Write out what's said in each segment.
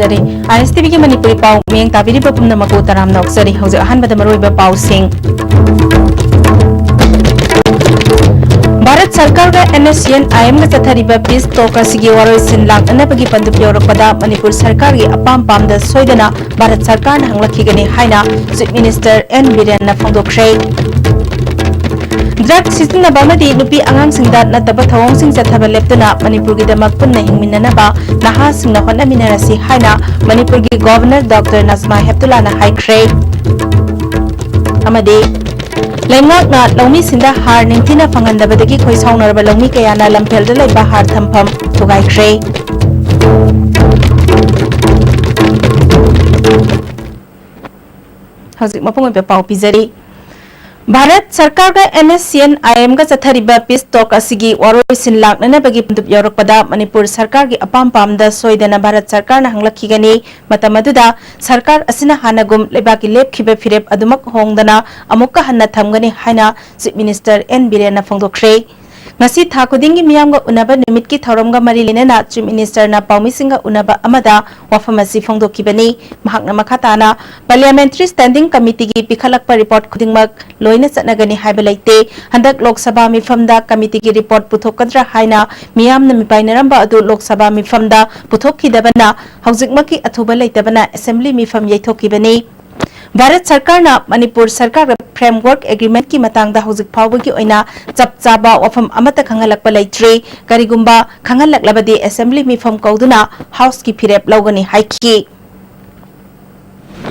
थमजरी ISTV के मणिपुरी पाव मियंग ताबिरी बपुमना मकु तराम नौक्सरी हौजे अहानबद मरोइबा पाव सिंह भारत सरकार का एनएससीएन आईएम का चथरिबा पीस टॉक सिगी वारोइ सिन लांगनबगी पंदुप योरकपदा मणिपुर सरकार की अपाम पामदा सोइदना भारत सरकार न हंगलखिगनी हाइना चीफ मिनिस्टर एन बिरेन न फोंदोखरे ड्रग सिजनबामदी नुपी आंगांसिंगदा नतबा थवोंसिंग चथबा लेप्तुना मणिपुर की दमक पुन्ना हिंगमिननबा नहासिंगना होनमिनरसी हाइना मणिपुर की गवर्नर डॉक्टर नजमा हेप्तुलाना हाइख्रे अमदे लेंगाकना लौमी सिंदा हार निंथिना फंगनदबदगी खोइसाउनरबा लौमी कयाना लंफेलदा लेबा हार थंफम थुगाइख्रे हजिक मपुंग पे पाउ पिजरी भारत सरकार का एनएससीएन आईएम का चथरिबा पीस टॉक असिगी वारोइ सिन लांगनबगी पंदुप योरकपदा मणिपुर सरकार की अपाम पामदा सोइदना भारत सरकार न हंगलखिगनी मतमदुदा सरकार असिना हानगुम लेबाकी लेपखिबे फिरेप अदुमक होंगदना अमुक्का हन्ना थमगनी हाइना चीफ मिनिस्टर एन बिरेन न फोंदोखरे ngasi tha khudingi miyamga unaba numit ki thoramga mari linena chief minister na paumisinga unaba amada wafamasi phongdokibani mahakna makhatana parliamentary standing committee gi pikhalakpa report khudingmak loina chatnagani haibalaite handak lok sabha mifamda committee gi report puthokadra haina miyamna mipainaramba adu lok sabha mifamda puthokidabana haujikmaki athuba leitabana assembly mifam yaithokibani Bharat सरकार ना मणिपुर सरकार framework agreement की मतंग हौजिक फाउबगी ओइना चप चाबा वफम अमत खंगलकप लैत्रे करिगुंबा खंगलकलबदी assembly मिफम कौदुना house की फिरेप लौगनी हाइखी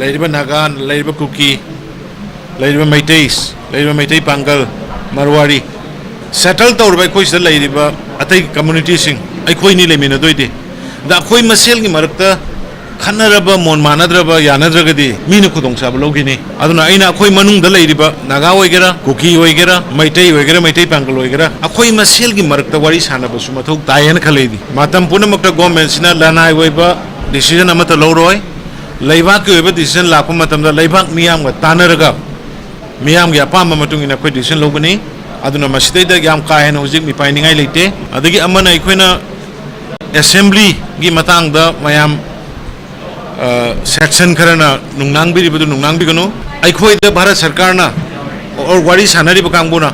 लैरिबा नागान लैरिबा cookie लैरिबा Meitei Pongal Marwari settle तौरबा कोइस लैरिबा अतै community सिंग अखोइनी लेमिनदोइदि दा अखोइ मसेल की मरकता खन्नरबा मोन मानद्रबा यानद्रगदी मीन खुदोंसाब लौगिनी अदुना अइना अखोइ मनुंगदा लैरिबा नागा ओइगेरा कुकी ओइगेरा मैतेई पांगल ओइगेरा अखोइ मसेल की मरकता वारी सानबसु मथौ तायन खलेदि मातम पुनमकता गवर्नमेंट सिना लनाय ओइबा डिसीजन अमता लौरोय लैबाक की ओइबा डिसीजन लापा मतमदा लैबाक मियामगा तानरगा मियामगी अपाम मतुंगिना अखोइ डिसीजन लौगनी अदुना मसिदैदा याम काहेन होजिक मिपाइनिंगाय लेते अदगी अमना अखोइना असेंबली की मतंगदा मयाम सेक्शन खरना नुंगनांगबिरिबदु नुंगनांगबिगनु अखोइदा भारत सरकार ना और वारी सानरिबा कांगबुना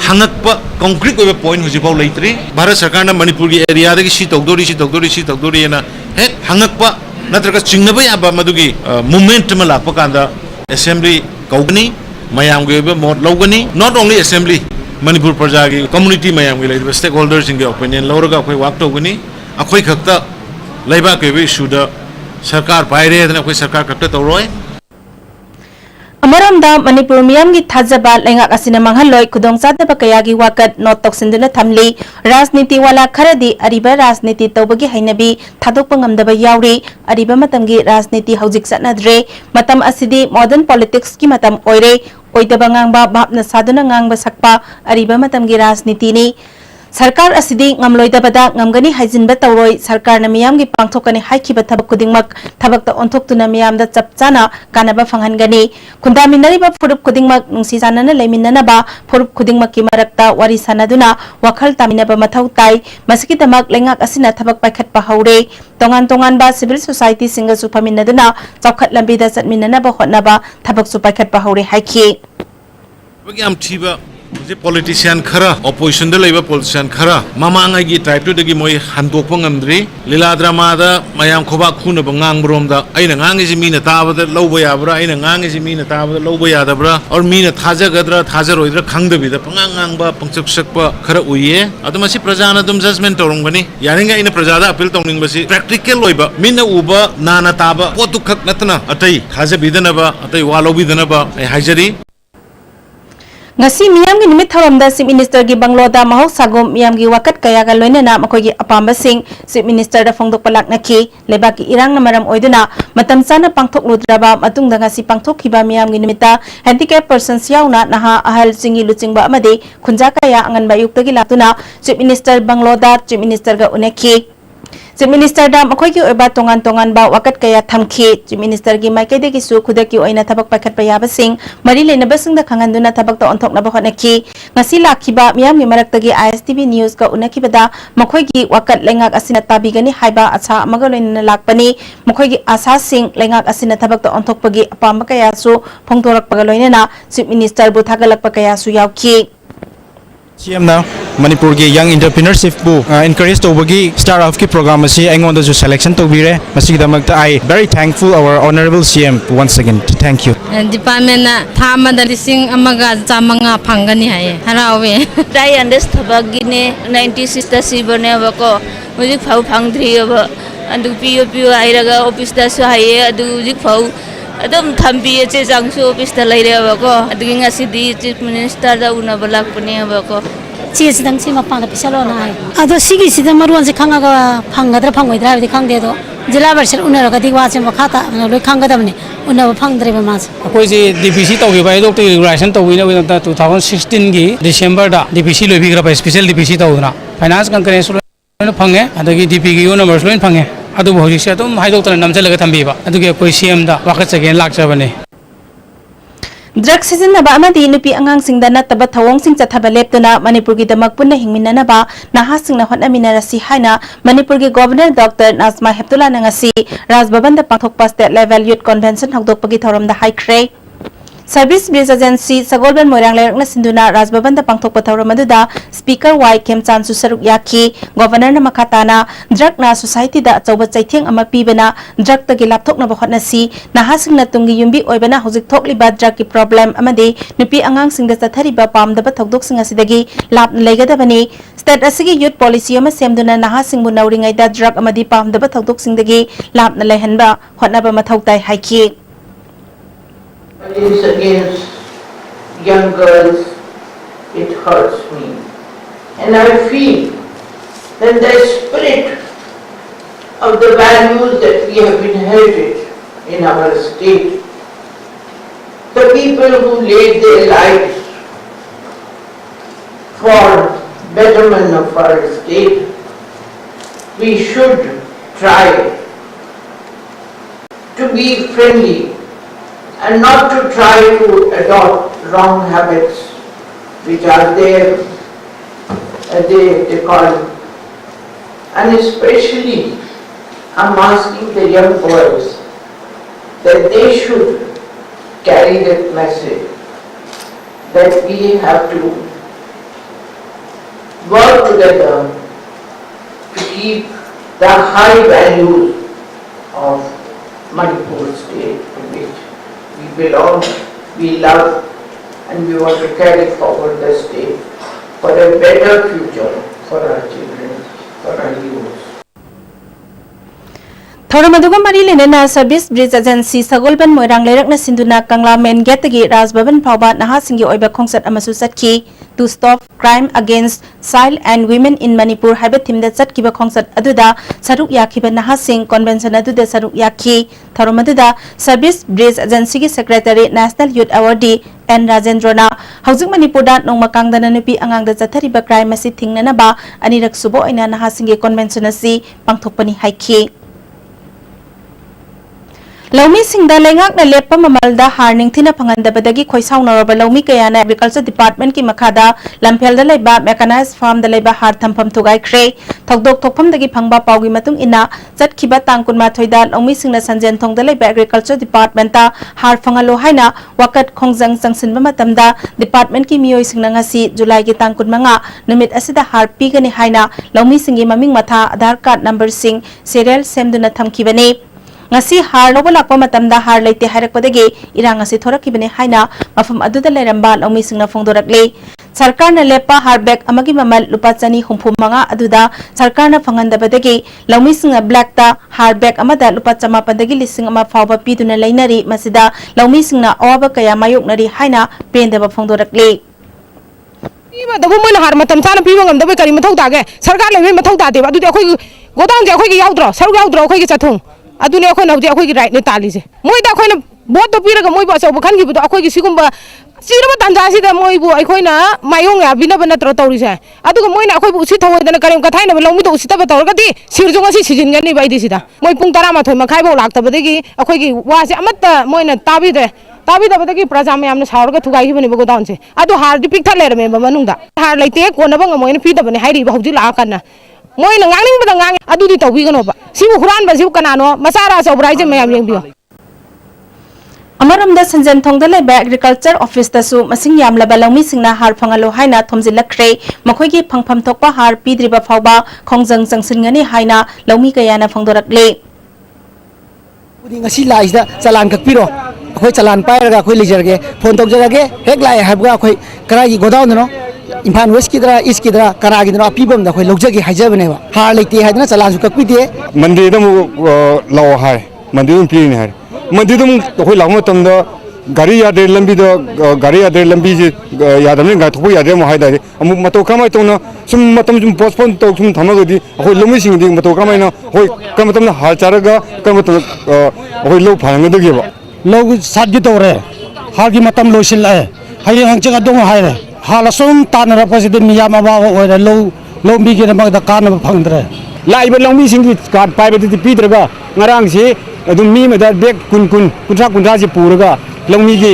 हंगकपा कंक्रीट ओइबा पॉइंट हुजिबाव लैत्रि भारत सरकार ना मणिपुर की एरिया दगी सी तौदोरी ना हे हंगकपा नत्रका चिंगनबा याबा मदुगी मूवमेंट मा लापा कांदा असेंबली कौगनी मयामगी ओइबा मोट लौगनी नॉट ओनली असेंबली मणिपुर प्रजा की कम्युनिटी मयामगी लैरिबा स्टेक होल्डर्स इंगे ओपिनियन लौरगा अखोइ वाक तौगनी अखोइ खक्ता लैबा केबे इशूदा सरकार पाइरे कोई सरकार कट्टे तौरोय अमरमदा मणिपुर मियाम की थाजबा लेंगाक असिना मंगहलोय खुदोंग चादबा कयागी वाकत नोट तोक्सिंदुना थमली राजनीति वाला खरदी अरिबा राजनीति तौबगी हैनबी थादोकपा ngamdaba यावरी अरिबा मतमगी राजनीति हौजिक चटनद्रे मतम असिदी मॉडर्न पॉलिटिक्स की मतम ओइरे ओइदबा ngang भापना सादुना ngang सकपा अरिबा मतमगी राजनीति नि सरकार असिदी ngamloidabada ngamgani haijinba tawroi सरकार na miyam gi pangthokani haikhiba thabak kudingmak thabakta onthokuna miyam da chapchana kanaba fanghangani khundaminari ba furup kudingmak nungsi janana leiminana furup kudingmak ki marakta wari sanaduna wakhal taminaba mathau tai masiki tamak lengak asina thabak paikhat pa haure tongan ba civil society singa su paminaduna chawkhat lambi da chatminana ba hotnaba thabak su paikhat pa haure haikhi bagi am thiba politician खरा opposition दा लेबा politician खरा मामांगाई की type two दगी मोय हंदोकपा ngamdri लीला drama दा मयाम खोबा खुन बंगांग ब्रोम दा अइना ngangi ji Meena ताबदा लौबा याब्रा अइना ngangi ji Meena ताबदा लौबा यादब्रा और मीना थाजगद्रा थाजरोइद्रा खंगदबिदा पंगांगांगबा पंचकसकपा खरा उइये अदमसी प्रजाना दुम जजमेंट तौरंगनी यारिंगा इन प्रजादा अपील तौनिंगबसी प्रैक्टिकल लोइबा मीना उबा नाना ताबा पोतु खक नतना अतै थाजबिदनबा अतै वालोबिदनबा हाइजरी ngasi miyam gi nimit tharamda chief minister gi bangloda mahosagom miyam gi wakat kaya ga loinana makoi gi apamba sing chief minister da phongdok palak nakhi lebaki irang na maram oiduna matam chana pangthok ludraba matung da ngasi pangthok khiba miyam gi nimita handicap persons yauna naha ahal singi luchingba amade khunja kaya angan bayuk tagi latuna chief minister bangloda chief minister ga unekhi Chief Minister da makhoi ki oiba tongan tongan ba wakat kaya thamki Chief Minister gi maike de ki su khuda ki oina thabak pakhat pa yaba sing mari lena basing da khanganduna thabak ta onthok na ba khona ki ngasi lakhiba miyam gi marak tagi ISTV news ka unaki bada makhoi gi wakat lengak asina tabi gani haiba acha amaga loina lakpani makhoi gi asa sing lengak asina thabak ta onthok pagi apam kaya su phongtorak paga loina na Chief Minister bu thagalak pa kaya su yauki CM now Manipur के young entrepreneurship bu encourage to bagi start off ki program asi aingon da selection to bire masi damak I very thankful our honorable CM once again thank you department na thama da lising amaga chamanga phangani haye harawe dai andes thabagi ne 96 ta sibone bako mujik phau phangdri ba andu PO airaga office da su haye adu mujik phau adum thambi che jangsu office ta laire bako adu ngasi di chief minister da una balak pune bako ची सिदंग सी मपांग दा पिसलो ना अदो सिगी सिदा maroon से खांगा फंगदर फंगोइद्रा बिदि खांदे दो जिला परिषद उनर गदि वाचे मखाता लोय खांगदमने उनब फंगद्रे बमास अखोई जे डीपीसी तौबि बाय डॉक्टर रेगुलेशन तौबिना विन 2016 की डिसेंबर दा डीपीसी लोबिग्रा बाय स्पेशल डीपीसी तौना फाइनेंस कंकरेंस लोन फंगे अदगी डीपी की नंबर्स लोन फंगे अदु भौजिक से तुम हाई डॉक्टर नमचलगा थंबीबा अदुगे कोई सीएम दा वाकत सगेन लाक्चबने Drug season na ba amadi nupi angang sing da nataba thawong sing chathaba leptuna Manipur gi damak punna hingminna na ba naha sing na hotna minara si haina Manipur gi governor Dr. Nazma Heptullah na ngasi Raj Bhavan da pangthokpa state level youth convention hokdok pagi thorom da high cray Service Bridge Agency Sagolban Moirang Lerang na sinduna Raj Bhavan da pangthokpa thorom aduda Speaker Y Kemchan su saruk yaki Governor na makatana drug na society da achauba chaitheng ama pibana drug tagi lapthok na bahot na si naha sing na tungi yumbi oibana hojik thokliba drug ki problem amadi nupi angang sing da chathariba pamdaba thokdok sing asidagi lap leigadabani state asigi youth policy ama semduna naha sing bu nauringai da drug amadi pamdaba thokdok sing dagi lap na lehanba hotnaba mathau tai haiki Violence against young girls, it hurts me. And I feel that the spirit of the values that we have inherited in our state, the people who laid their lives for betterment of our state, we should try to be friendly and not to try to adopt wrong habits which are there, they call, and especially I'm asking the young boys that they should carry that message that we have to work together to keep the high values of Manipur state to which we belong, we love, and we want to carry forward the state for a better future for our children, for our youth. Thoramaduga mari lenena Service Bridge Agency Sagolban Moirang Lerang na sinduna Kangla Main Gate gi Raj Bhavan phawba naha singgi oiba khongsat amasu satki to stop crime against child and women in Manipur haiba thimda chatkiba khongsat aduda saruk yakhiba naha sing convention aduda saruk yakhi thoramaduda Service Bridge Agency gi Secretary National Youth Awardee N Rajendrana haujik Manipur da nongma kangdana nupi angang da chathariba crime asi thingnana ba anirak subo aina naha singgi convention asi pangthokpani haiki Laumi singda lengak na lepa mamalda harning thina phangandabadagi khoisau naraba laumi kayana agriculture department ki makhada lamphel da laiba mechanized farm da laiba har thampham thugai khre thokdok thokpham dagi phangba paugi matung ina chatkhiba tangkunma thoida laumi singna sanjen thong da laiba agriculture department ta har phangalo haina wakat khongjang changsinba matamda department ki miyoi singna ngasi July gi tangkunma nga numit asida har pigani haina laumi singi maming matha Aadhaar card number sing serial semduna thamkhibani ngasi har lobo lakpa matamda har leite hairakpadagi irang asi thorakibane haina mafam aduda leramba laumi singna phongdorakle sarkar na lepa har bag amagi mamal lupa chani humphumanga aduda sarkar na phangandabadagi laumi singna black ta har bag amada lupa chama padagi lising ama phawba piduna leinari masida laumi singna awaba kaya mayoknari haina pendaba phongdorakle दबो मन हार मतम चाना पीब ngam करी मथौ तागे सरकार लेबे मथौ तादे अदुदे अखोई गोदांग जे अखोई याउद्रो सरु याउद्रो अखोई चथुं अदुने अखोई नौजे अखोई राइट ने ताली से मोइ दा अखोई बोट तो पीरगा मोइबो अचौब खनगिबदो अखोइगी सिगुम्बा चीरबा तंजासिदा मोइबो अखोइना मायोंग याबिनब नत्र तौरिसे अदुगा मोइना अखोइबु उसी थवइदना करेम कथाइनब लौमिदो उसितब तौरगदि सिरजुंगसी सिजिनगनि बाइदिसिदा मोइ पुंग 12 मखाइबो लाक्तबदगी अखोइगी वासे अमत्ता मोइना ताबिदे ताबिदबदगी प्रजा मयामना सावरगा थुगाइगिबनि गोदाउन से अदु हारदि पिक्था लेरमे मनुंगदा हार लेते कोनबंग मोइना पीदबनि हाइरिबा हौजि लाकना मोइना ngangingbada ngang adudi tawbiganoba sibu huranba sibu kanano masara chawbraije mayam yengbiyo अमरमदा संजन थोंगदा लेबा एग्रीकल्चर ऑफिस तसु मसिंग यामलबा लौमी सिंगना हार फंगलो हाइना थोमजिलखरे मखोइगी फंगफम थोकपा हार पीद्रिबा फावबा खोंजंग जंगसिनगनि हाइना लौमी कयाना फंगदोरकले पुदिंग असि लाइसदा चलान ककपिरो अखोइ चलान पाइरगा अखोइ लिजरगे फोन तौजरगे हेक लाइ हाबगा अखोइ करागी गोदाउन नो इम्फान वेस्ट की तरह ईस्ट की तरह करागी तरह पीबम दा अखोइ लौजगे हाइजबनेबा हार लेते हाइदना चलान सु ककपिदे मंदिरदम लाओ हाय मंदिरदम पीने हाय मंदिरदम अखोइ लामो तमदा गाड़ी यादे लंबीदो गाड़ी यादे लंबी जे यादमने गाथबो यादे म हायदारे अमु मतो कमाय तोना सुम मतम जुम पोस्टपोन तो सुम थमगदि अखोइ लौमी सिंगदि मतो कमायना होय कमतमना हाल चारगा कमतम अखोइ लौ फांगदगेबा लौ सादगी तोरे हागी मतम लोसिलाय हाय हंचगा दङ हायरे हाला सुम तानरपसिदि मियाम अबाव ओरे लौ बिगे मगदा कान फंगद्रे लाइबा लौमी सिंगि card पाइबदि पीद्रगा ngarang si adum mi meda bek kuntra si puraga longmi gi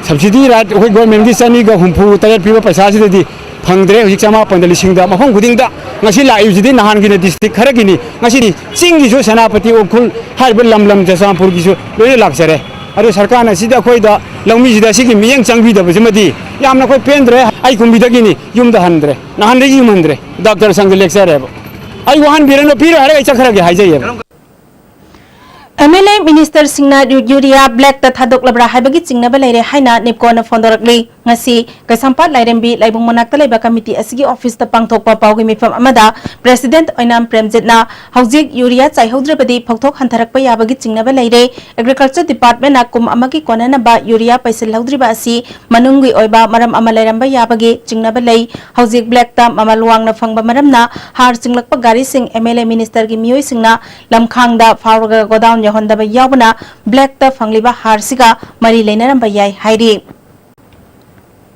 subsidy rat hoi government gi chani ga humpu tayar piba paisa si di phangdre hoi chama pandali singda mafang guding da ngasi lai ji di nahan gi na district khara gi ni ngasi ni sing gi jo sanapati okul harba lam jasampur gi jo loi laksare aru sarkar na sida khoi da longmi ji da si gi miyang changbi da bajmadi yamna khoi pendre ai kumbi da gi ni yum da handre nahan re gi mandre doctor sang lecture ai wahan birano pira hare ai chakhara gi haijai MLA Minister Singna Yuria Black ta thadok labra haibagi chingnaba leire haina nepkona fondorakli ngasi kaisampat lairembi laibung monakta leiba committee asigi office ta pangthokpa pawgi mifam amada President Oinam Premjitna haujik Yuria chaihodrebadi phokthok hantharakpa yabagi chingnaba leire Agriculture Department na kum amagi konana ba Yuria paisil laudriba asi manungui oiba maram ama lairamba yabagi chingnaba lei haujik Black ta mamalwang na phangba maramna har chinglakpa gari sing MLA Minister gi mioi singna lamkhangda fawraga godown Hondaba Yabana Black the Fangliba Harsiga Mari Lena Bayai Hairi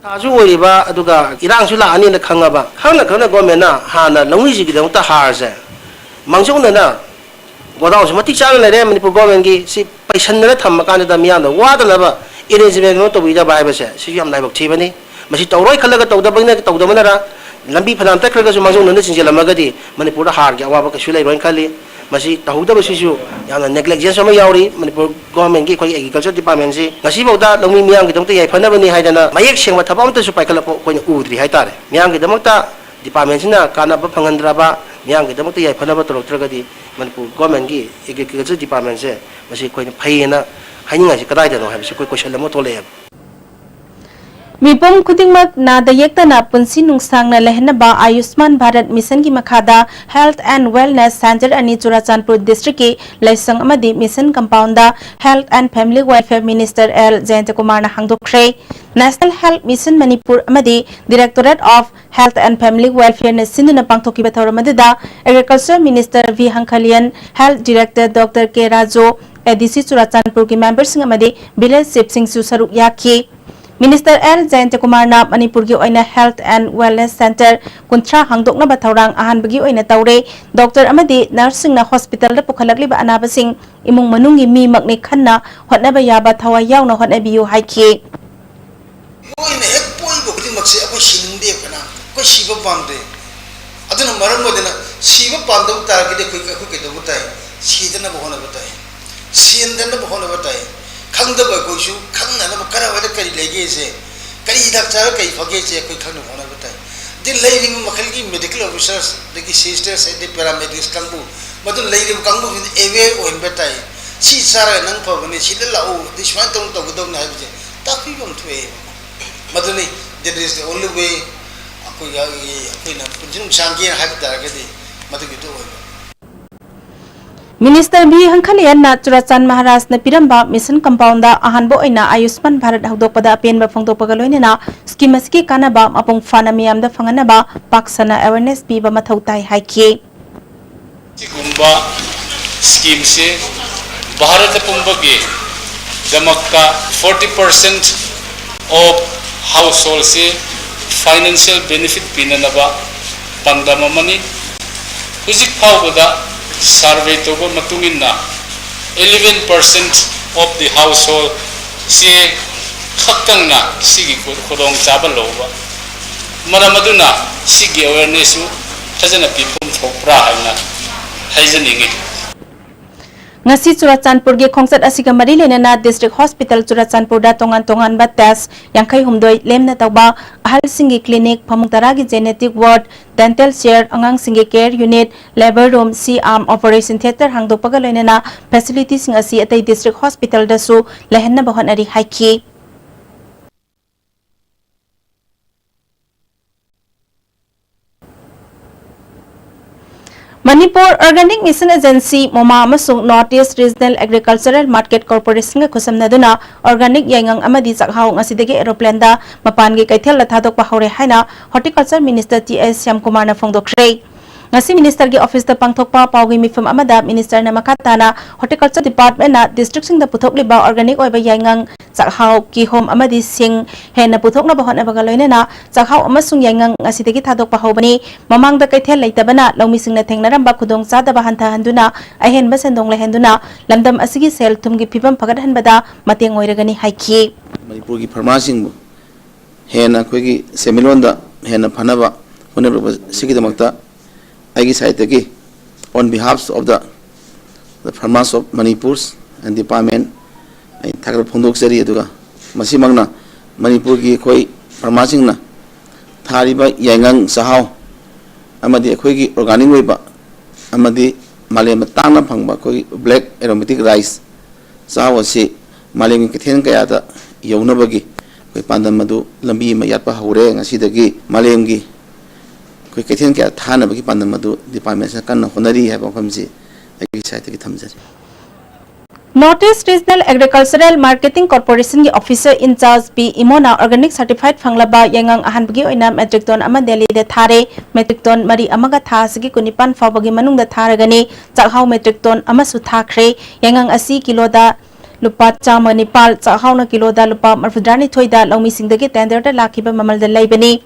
Tazu Wariba Aduga Irang Sula Ani the Kangaba Hana Gomena Hana Longi Gidonta Harze Manjona Godown Mati Chan Manipu Gomengi si Paisana Tamakana Damiano Wadanaba it is not to be the Bible says Siam Live of Tivani Masito Roy Kalaga Todabana Todamanara Lambi Pananta Mazon and the Magadi Manipura Harga Wabaka Shula Rankali Masi tahuda basisu yang negligence sama yauri Manipur government gi koi agriculture department si ngasi bauda longmi miyang gidong tai phana bani haidana mayek seng ma thapam ta su paikala ko ni udri haitare miyang gidong ta department sina kana ba phangandra ba miyang gidong ta yai phana ba torok gi Manipur government gi agriculture department se masi koi ni phaina hainga si kadai da no ha si koi question lamo tole Mipum Kudingmak na dayekta na punsi nungsang na lehna ba Ayushman Bharat Mission ki makada Health and Wellness Center ani Churachandpur District ki laisang amadi mission compound da Health and Family Welfare Minister L Jayant Kumar na hangdokre National Health Mission Manipur amadi Directorate of Health and Family Welfare na sinduna pangthoki bathawra madida Agriculture Minister V Hankhalian Health Director Dr K Rajo ADC Churachandpur ki members amadi Village Chief Singh su saruk yakhi Minister L Jayant Kumar na Manipur gi oina Health and Wellness Center kuntra hangdokna bathaurang ahan bagi oina taure doctor amadi nursing na hospital da pukhalakli ba anaba sing imung manungi mi makni khanna hotna ba yaba thawa yaw na hotna biu haiki oina ek poi bo khudi makse apoi sininde kana ko siba pamde aduna maram modena siba pandam targide ko ke do butai sidana bo hona butai sindana bo hona butai khangdaba koisu khangna na kara wada kari lege se kari doctor kai phage se koi khangna hona batai de leiri makhal gi medical officers de ki sisters de paramedics kangbu madu leiri kangbu aware on batai si sara nang pa bane si la o this one tong to godong na habi tapi bang thwe madu ni that is the only way akoi na punjin sangge habi targade madu gi to Minister B Hankhalian na Churachan Maharaj na piramba mission compound da ahanbo oina Ayushman Bharat hagdokpada apen ba phangdokpaga loinena scheme aski kanaba apong fana miyam da fanganaba paksana awareness piba mathau tai haiki Gumba scheme se Bharat pumbagi damakta 40% of households financial benefit pinanaba pandamamani hujik phawda survey to matunginna 11% of the household si khaktangna sigi khudong chaba loba maramaduna sigi awareness thajana pipum thokpra haina haijaningi ngasi Churachandpur ge khongsat asiga mari lenana district hospital Churachandpur da tongan ba test yangkai humdoi lemna tawba ahal singi clinic phamungtara gi genetic ward dental chair angang singi care unit labor room C arm operation theater hangdokpaga lenana facility sing asi atai district hospital da su lehenna bahonari haiki Manipur Organic Mission Agency MOMA amasung Northeast Regional Agricultural Market Corporation ga khusamnaduna organic yaingang amadi chakhau ngasidagi aeroplane da mapangi kaithel la thadokpa hore haina Horticulture Minister TS Syamkumar na phongdokre ngasi minister gi office da pangthokpa pawgi mifam amada minister na makatana Horticulture Department na district sing da puthokliba organic oiba yaingang chakhau ki home amadi sing hena puthokna bahona bagaloina na chakhau amasung yaingang ngasidagi thadokpa hobani mamang da kaithel leitabana lawmi sing na thengnaramba khudong chada bahanta handuna ahen basendong lehenduna lamdam asigi sel thumgi phibam phagat hanbada mateng oiragani haiki Manipur gi pharmacing hena khoigi semilonda hena phanaba hunaba sigidamakta aigi side ki on behalf of the farmers of Manipur and department ai thakra phondok sari aduga masimangna Manipur gi khoi pharmacing na thariba yangang sahau amadi khoi gi organic weba amadi malem tangna phangba khoi black aromatic rice sahau se malem ki then kaya da yaunabagi khoi pandam madu lambi ma yatpa hore ngasidagi malem gi khoi kethen kaya thana bagi pandam madu department sa kan honari hai bafamsi ai site ki thamjari Northeast Regional Agricultural Marketing Corporation ki officer in charge P Imona organic certified phanglaba yangang ahanbagi oina metric ton ama Delhi de thare metric ton mari amaga tha sigi kunipan fawbagi manung da tharagani chakhau metric ton ama su thakre yangang asi kilo da lupa chama nipal chakhau na kilo da lupa marfudrani thoida lawmi singdagi tender da lakhiba mamal da laibani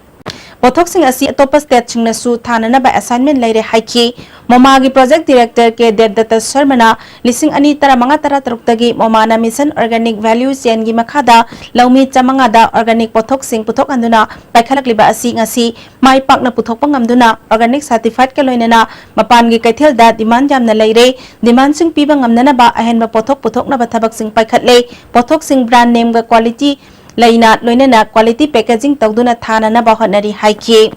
pothok sing asi atopa state singna su thanana ba assignment laire haiki MOMA gi project director ke Devdatta Sharmana lising ani tara manga tara taruk tagi MOMA na mission organic value chain gi makhada lawmi chamanga da organic pothok sing puthok anduna paikhalak liba asi ngasi mai pakna puthok pangamduna organic certified ke loinana mapan gi kaithel da demand jamna laire demand sing piba ngamnana ba ahenba pothok puthok na ba thabak sing paikhatle pothok sing brand name ga quality laina loinana quality packaging tawduna thana na ba honari haiki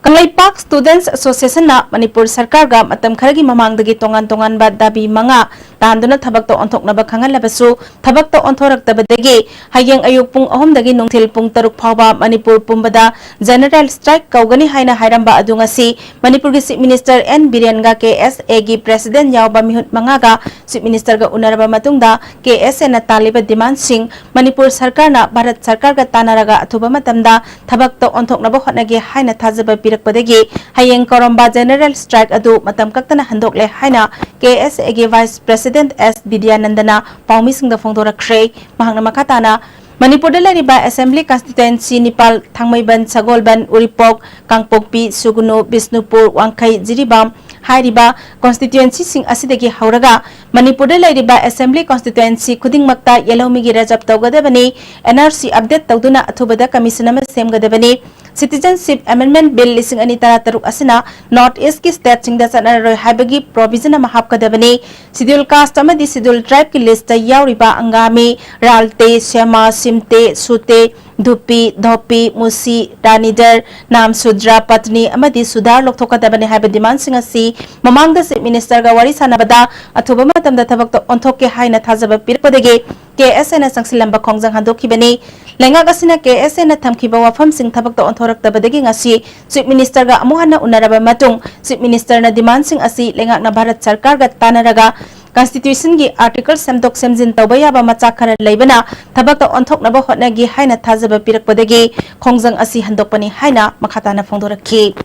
Kalaipak Students Association na Manipur Sarkar ga matam kharagi mamang dagi tongan ba dabi manga tanduna thabak to onthok na ba khangal labasu thabak to onthorak tabadagi hayeng ayuk pung ahom dagi nungthil pung taruk phawba Manipur pumbada general strike kaugani haina hairamba adungasi Manipur gi Chief Minister N Biryan ga KSA gi president yawba mihut manga ga Chief Minister ga unaraba matungda KSA na taliba demand sing Manipur Sarkar na Bharat Sarkar ga tanaraga athuba matamda thabak to onthok na ba hotnagi haina thajaba padagi hayeng koromba general strike adu matam kaktana handok le haina KSA gi vice president S Vidyanandana paumi singda phongdora khrei mahangna makatana Manipur da lariba assembly constituency Nipal Thangmaiban Sagolban Uripok Kangpokpi Sugunu Bisnupur Wangkai Jiribam hairiba constituency sing asidagi hauraga Manipur da lariba assembly constituency khuding makta yelawmi gi rajab tawgadabani NRC update tawduna athubada commission ama semgadabani Citizenship Amendment Bill lising ani tara taruk asina North East ki state sing da sanaroi haibagi provision ama hapkadabani schedule caste ama di schedule tribe ki list ta yauriba angami ralte shema simte sute dhupi dhopi musi ranidar nam sudra patni amadi sudar loktokadabani haiba demand sing asi mamangda Chief Minister ga wari sanabada athuba matamda thabak to onthokke haina thajaba pirpadagi KSA na sangsilamba khongjang handokibani lenga gasina KSA na thamkiba wafam sing thabak to onthorak tabadagi ngasi Chief Minister ga amuhana unaraba matung Chief Minister na demand sing asi lenga na Bharat Sarkar ga tanaraga Constitution gi article semdok semjin tawbaya ba macha khara leibana thabak to onthok na ba hotna gi haina thajaba pirakpadagi khongjang asi handokpani haina makhatana phongdorakhi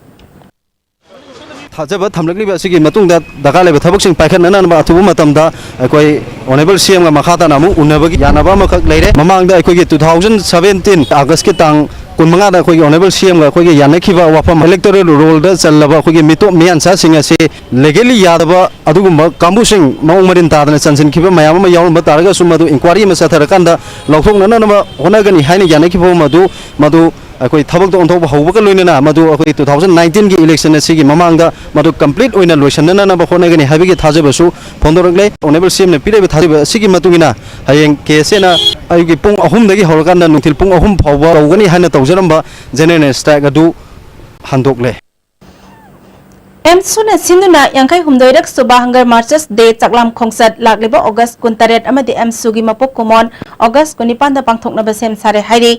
थाजब थमलकलिबा सिगी मतुंगदा दरकार लेबा थबकसिंग पाइखनना अथुबा मतमदा अखोई honourable CM गा मखाता नामु उन्नबगी यानाबा मखक लेरे ममांगदा अखोई 2017 अगस्त के तांग कुनमंगा अखोई honourable CM गा अखोई यानखिबा वाफम इलेक्टोरल रोल दा चलबा अखोई मितो मियानसा सिंग असे लेगली यादबा अदुगुम कांबुसिंग मौंग मरिन तादना चनसिनखिबा मयाम मा यावम तारगा सुमदु इंक्वायरी मा सथरकांदा लौथोकनना होनागनी हाइना यानखिबा मदु अखोई थबक ओंथोब हौबक लोइनना मदु अखोई 2019 की इलेक्शन असिगी ममांगदा मदु कंप्लीट ओइना लोइसनना होनागनी हाबिगे थाजबसु फोंदोरगले ऑनरेबल सीएम ने पिरेबे थाजब असिगी मतुगिना हयेंग केसेना अयुगी पुंग अहुम दगी हौरकांदा नुथिल पुंग अहुम फावबा तौगनी हाइना तौजरंबा जेनरल स्ट्राइक अदु हंदोकले एमसुना सिंधुना यांkai humdoirak suba hunger marches day chaklam khongsat lagliba August 28 amadi एमसु gi mapok kumon August 19 da pangthokna ba sem sare hairi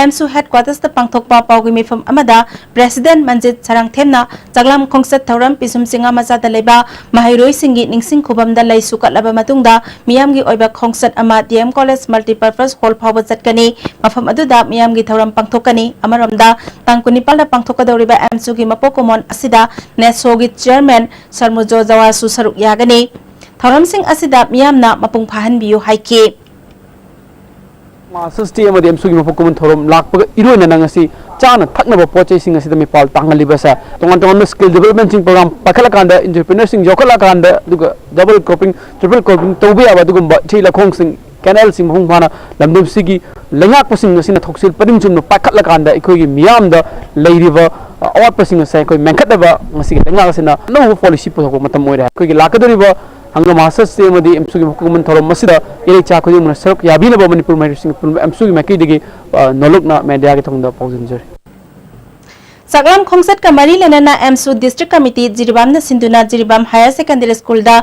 एमसु headquarters da pangthokpa pawgi mifam amada president manjit sarang themna chaklam khongsat thauram pisum singa macha da leba mahairoi singi ningsing khubam da lai sukatlaba matungda miyam gi oiba khongsat ama DM college multipurpose hall phawba chatkani mafam aduda miyam gi thauram pangthokani amaromda tang 19 da pangthokadoriba एमसु gi mapok kumon asida neso Chairman Sarmujo Jawasu Saruk Yagani Thoram Singh Asida Miyamna Mapung Pahan Biu Haiki Masters Tea amadi emsugi mapukumun thorom lakpaga iroina nangasi chana thaknaba poche sing asida mi pal tangali basa tongan skill development sing program pakhala kanda entrepreneur sing jokala kanda duga double cropping triple cropping tobi aba dugumba thila khong sing canal sing hong phana lamdum sigi lengak pasing asina thoksil parim chum pakhala kanda ikoi miyam da leiriba awat pasing asai koi menkhataba ngasi lengak asina no policy puthok matam moira koi lakadoriba hanga masters se madi emsugi hukuman thorom masida ele cha khodi mun saruk yabina ba manipur mai sing emsugi maki digi nolokna media ge thongda pausinjer Saklam khongsat ka mari lenana MSU district committee Jiribam na Sinduna Jiribam higher secondary school da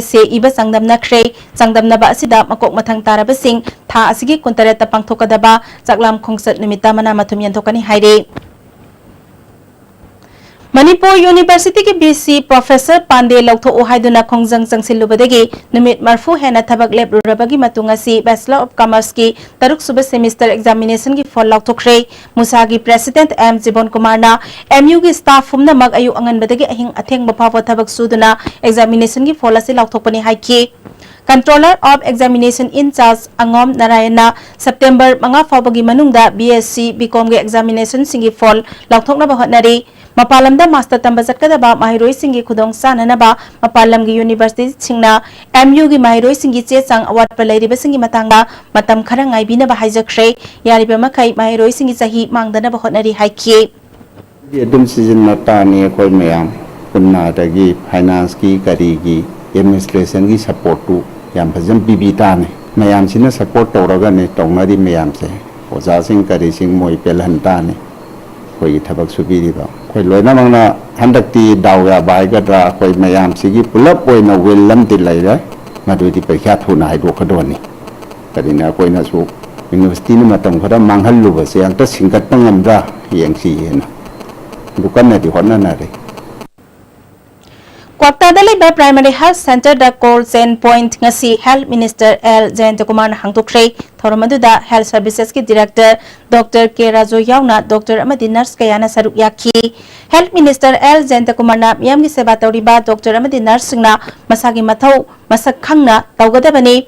SA iba sangdam na khrei sangdam na ba asida makok mathang taraba sing tha asigi kuntare ta pangthokadaba Saklam khongsat nimita mana mathum yanthokani haire Manipur University ki BC Professor Pandey Lautho Ohaiduna Khongjang Jangsilubadagi Numit Marfu Hena Thabak Lab Rurabagi Matungasi Bachelor of Commerce ki Taruk Suba Semester Examination ki Fall Lautokre Musagi President M Jibon Kumar na MU ki staff humna mag ayu angan badagi ahing atheng bapawa thabak suduna examination ki Fall ase Lauthokpani haiki Controller of Examination in charge Angom Narayana September mga fawbagi manungda BSc BCom ge examination singi Fall Lauthokna ba hotnari Mapalamda master tamba jatkadaba mahiroi singi khudong sananaba mapalamgi university singna MU gi mahiroi singi che chang award pa lairiba singi matanga matam khara ngaibina ba haijakre yariba makai mahiroi singi chahi mangdana ba hotnari haiki adum season mata ni koi mayam kunna dagi finance ki kari gi administration gi support tu yam phajam bibita ne mayam sina support tawraga ne tawngari mayam se oja sing kari sing moi pelhan ta ne koi thabak subiri ba koi loina mangna handakti dawga bai gadra koi mayam sigi pulap oina wellam ti laira madudi parikha thuna hai do khadoni kadina koi na su university ni matam khada manghallu ba se angta singkat pangamda yengsi hena dukan na di honna na re Kwakta Dali by Primary Health Center da Cold Chain Point ngasi Health Minister L Jayant Kumar hangtukre thoramadu da Health Services ki Director Dr. K Rajo yauna Dr. amadi nurse kayana saruk yakhi Health Minister L Jayant Kumar na miyam gi seba tawriba Dr. amadi nurse singna masagi mathau masak khangna tawgadabani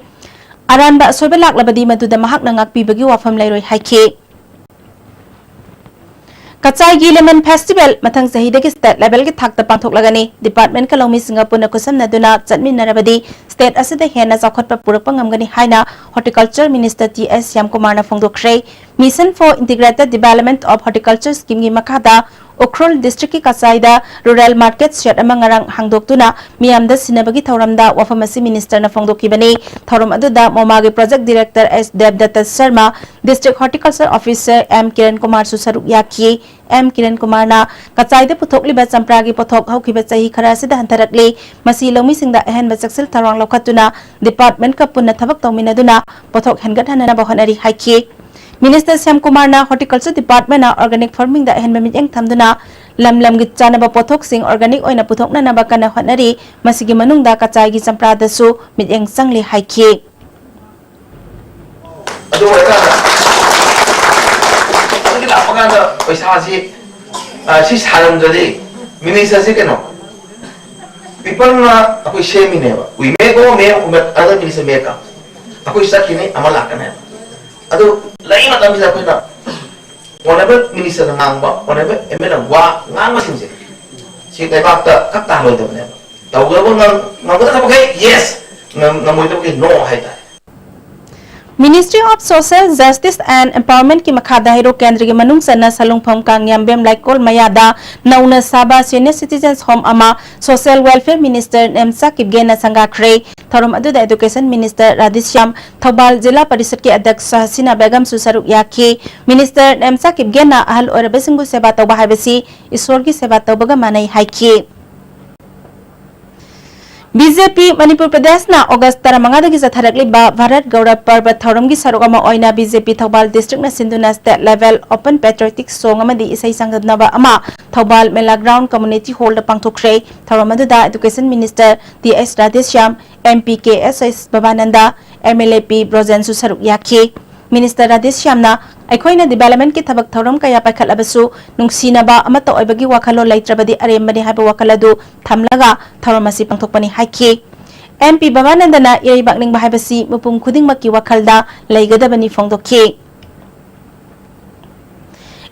aranba soiba laklabadi maduda mahak na ngakpibagi wafam lairoi haiki Kachai gi Lemon Festival mathang sahidagi state level ki thakta pangthok lagani department ka lomi Singapore na kusam na duna chatmin narabadi state asida hena jakhotpa purakpa ngamgani haina horticulture minister TS Yamkumar na phongdokre mission for integrated development of horticulture scheme gi makhada Ukhrul district ki Kachaida rural market shed amangarang hangdoktuna miyamda sinabagi thoramda wafamasi minister na phongdokibani thoram aduda momagi project director S Devdatta Sharma district horticulture officer M Kiran Kumar susaruk yakhi M Kiran Kumar na Kachaida puthokliba champragi pothok haukiba chahi khara sida hantarakli masi lomi singda ehenba chaksel tharang lokhatuna department ka punna thabak tawminaduna pothok hengat hanana bahonari haiki Minister Syam Kumar na Horticulture Department na organic farming da ehenba miteng thamduna lamlam gi chanaba pothok sing organic oina puthokna na bakana hotnari masigi manungda kachai gi champra da su miteng changli haiki adu wala angila paganda paisa si saram jadi minister si keno people na ako shame ne ba we may go may other minister may ka ako isa kini amala ka na ado lai matam bisa ko na whatever minister na ngamba whatever emena wa ngamba sinse si tay bakta kapta lo de ne taw ga bo ngam ka okay yes ngam mo ito no hay ta Ministry of Social Justice and Empowerment ki makhada hiro kendra ki manung sana salungpham kang yambem laikol mayada nauna saba senior citizens home ama social welfare minister nemsa kibgena sangakre thorom aduda education minister radishyam thobal jila parishad ki adhyaksh hasina begum susaruk yakhi minister nemsa kibgena ahal orabasingu seba tawba habesi iswar ki seba tawbaga manai haiki BJP Manipur Pradesh na August 15 satharakliba Bharat Gaurav Parva Thauramgi sarugama oina BJP Thobal district na sinduna state level open patriotic song amadi isai sangadnaba ama Thobal Mela Ground community hall da pangthokre Thauramadu education minister DS Radishyam MP KSS Babananda MLAP Brojan Susaruk Yakhi Minister Radishyam na aikoina development ki thabak thoram kaya paikhatlabasu nungsinaba amata oibagi wakhalo laitrabadi arembani haba wakhaladu thamlaga thoramasi pangthokpani haiki MP Babanandana iribakning bahabasi mupum khudingmaki wakhalda laigadabani phongdokhi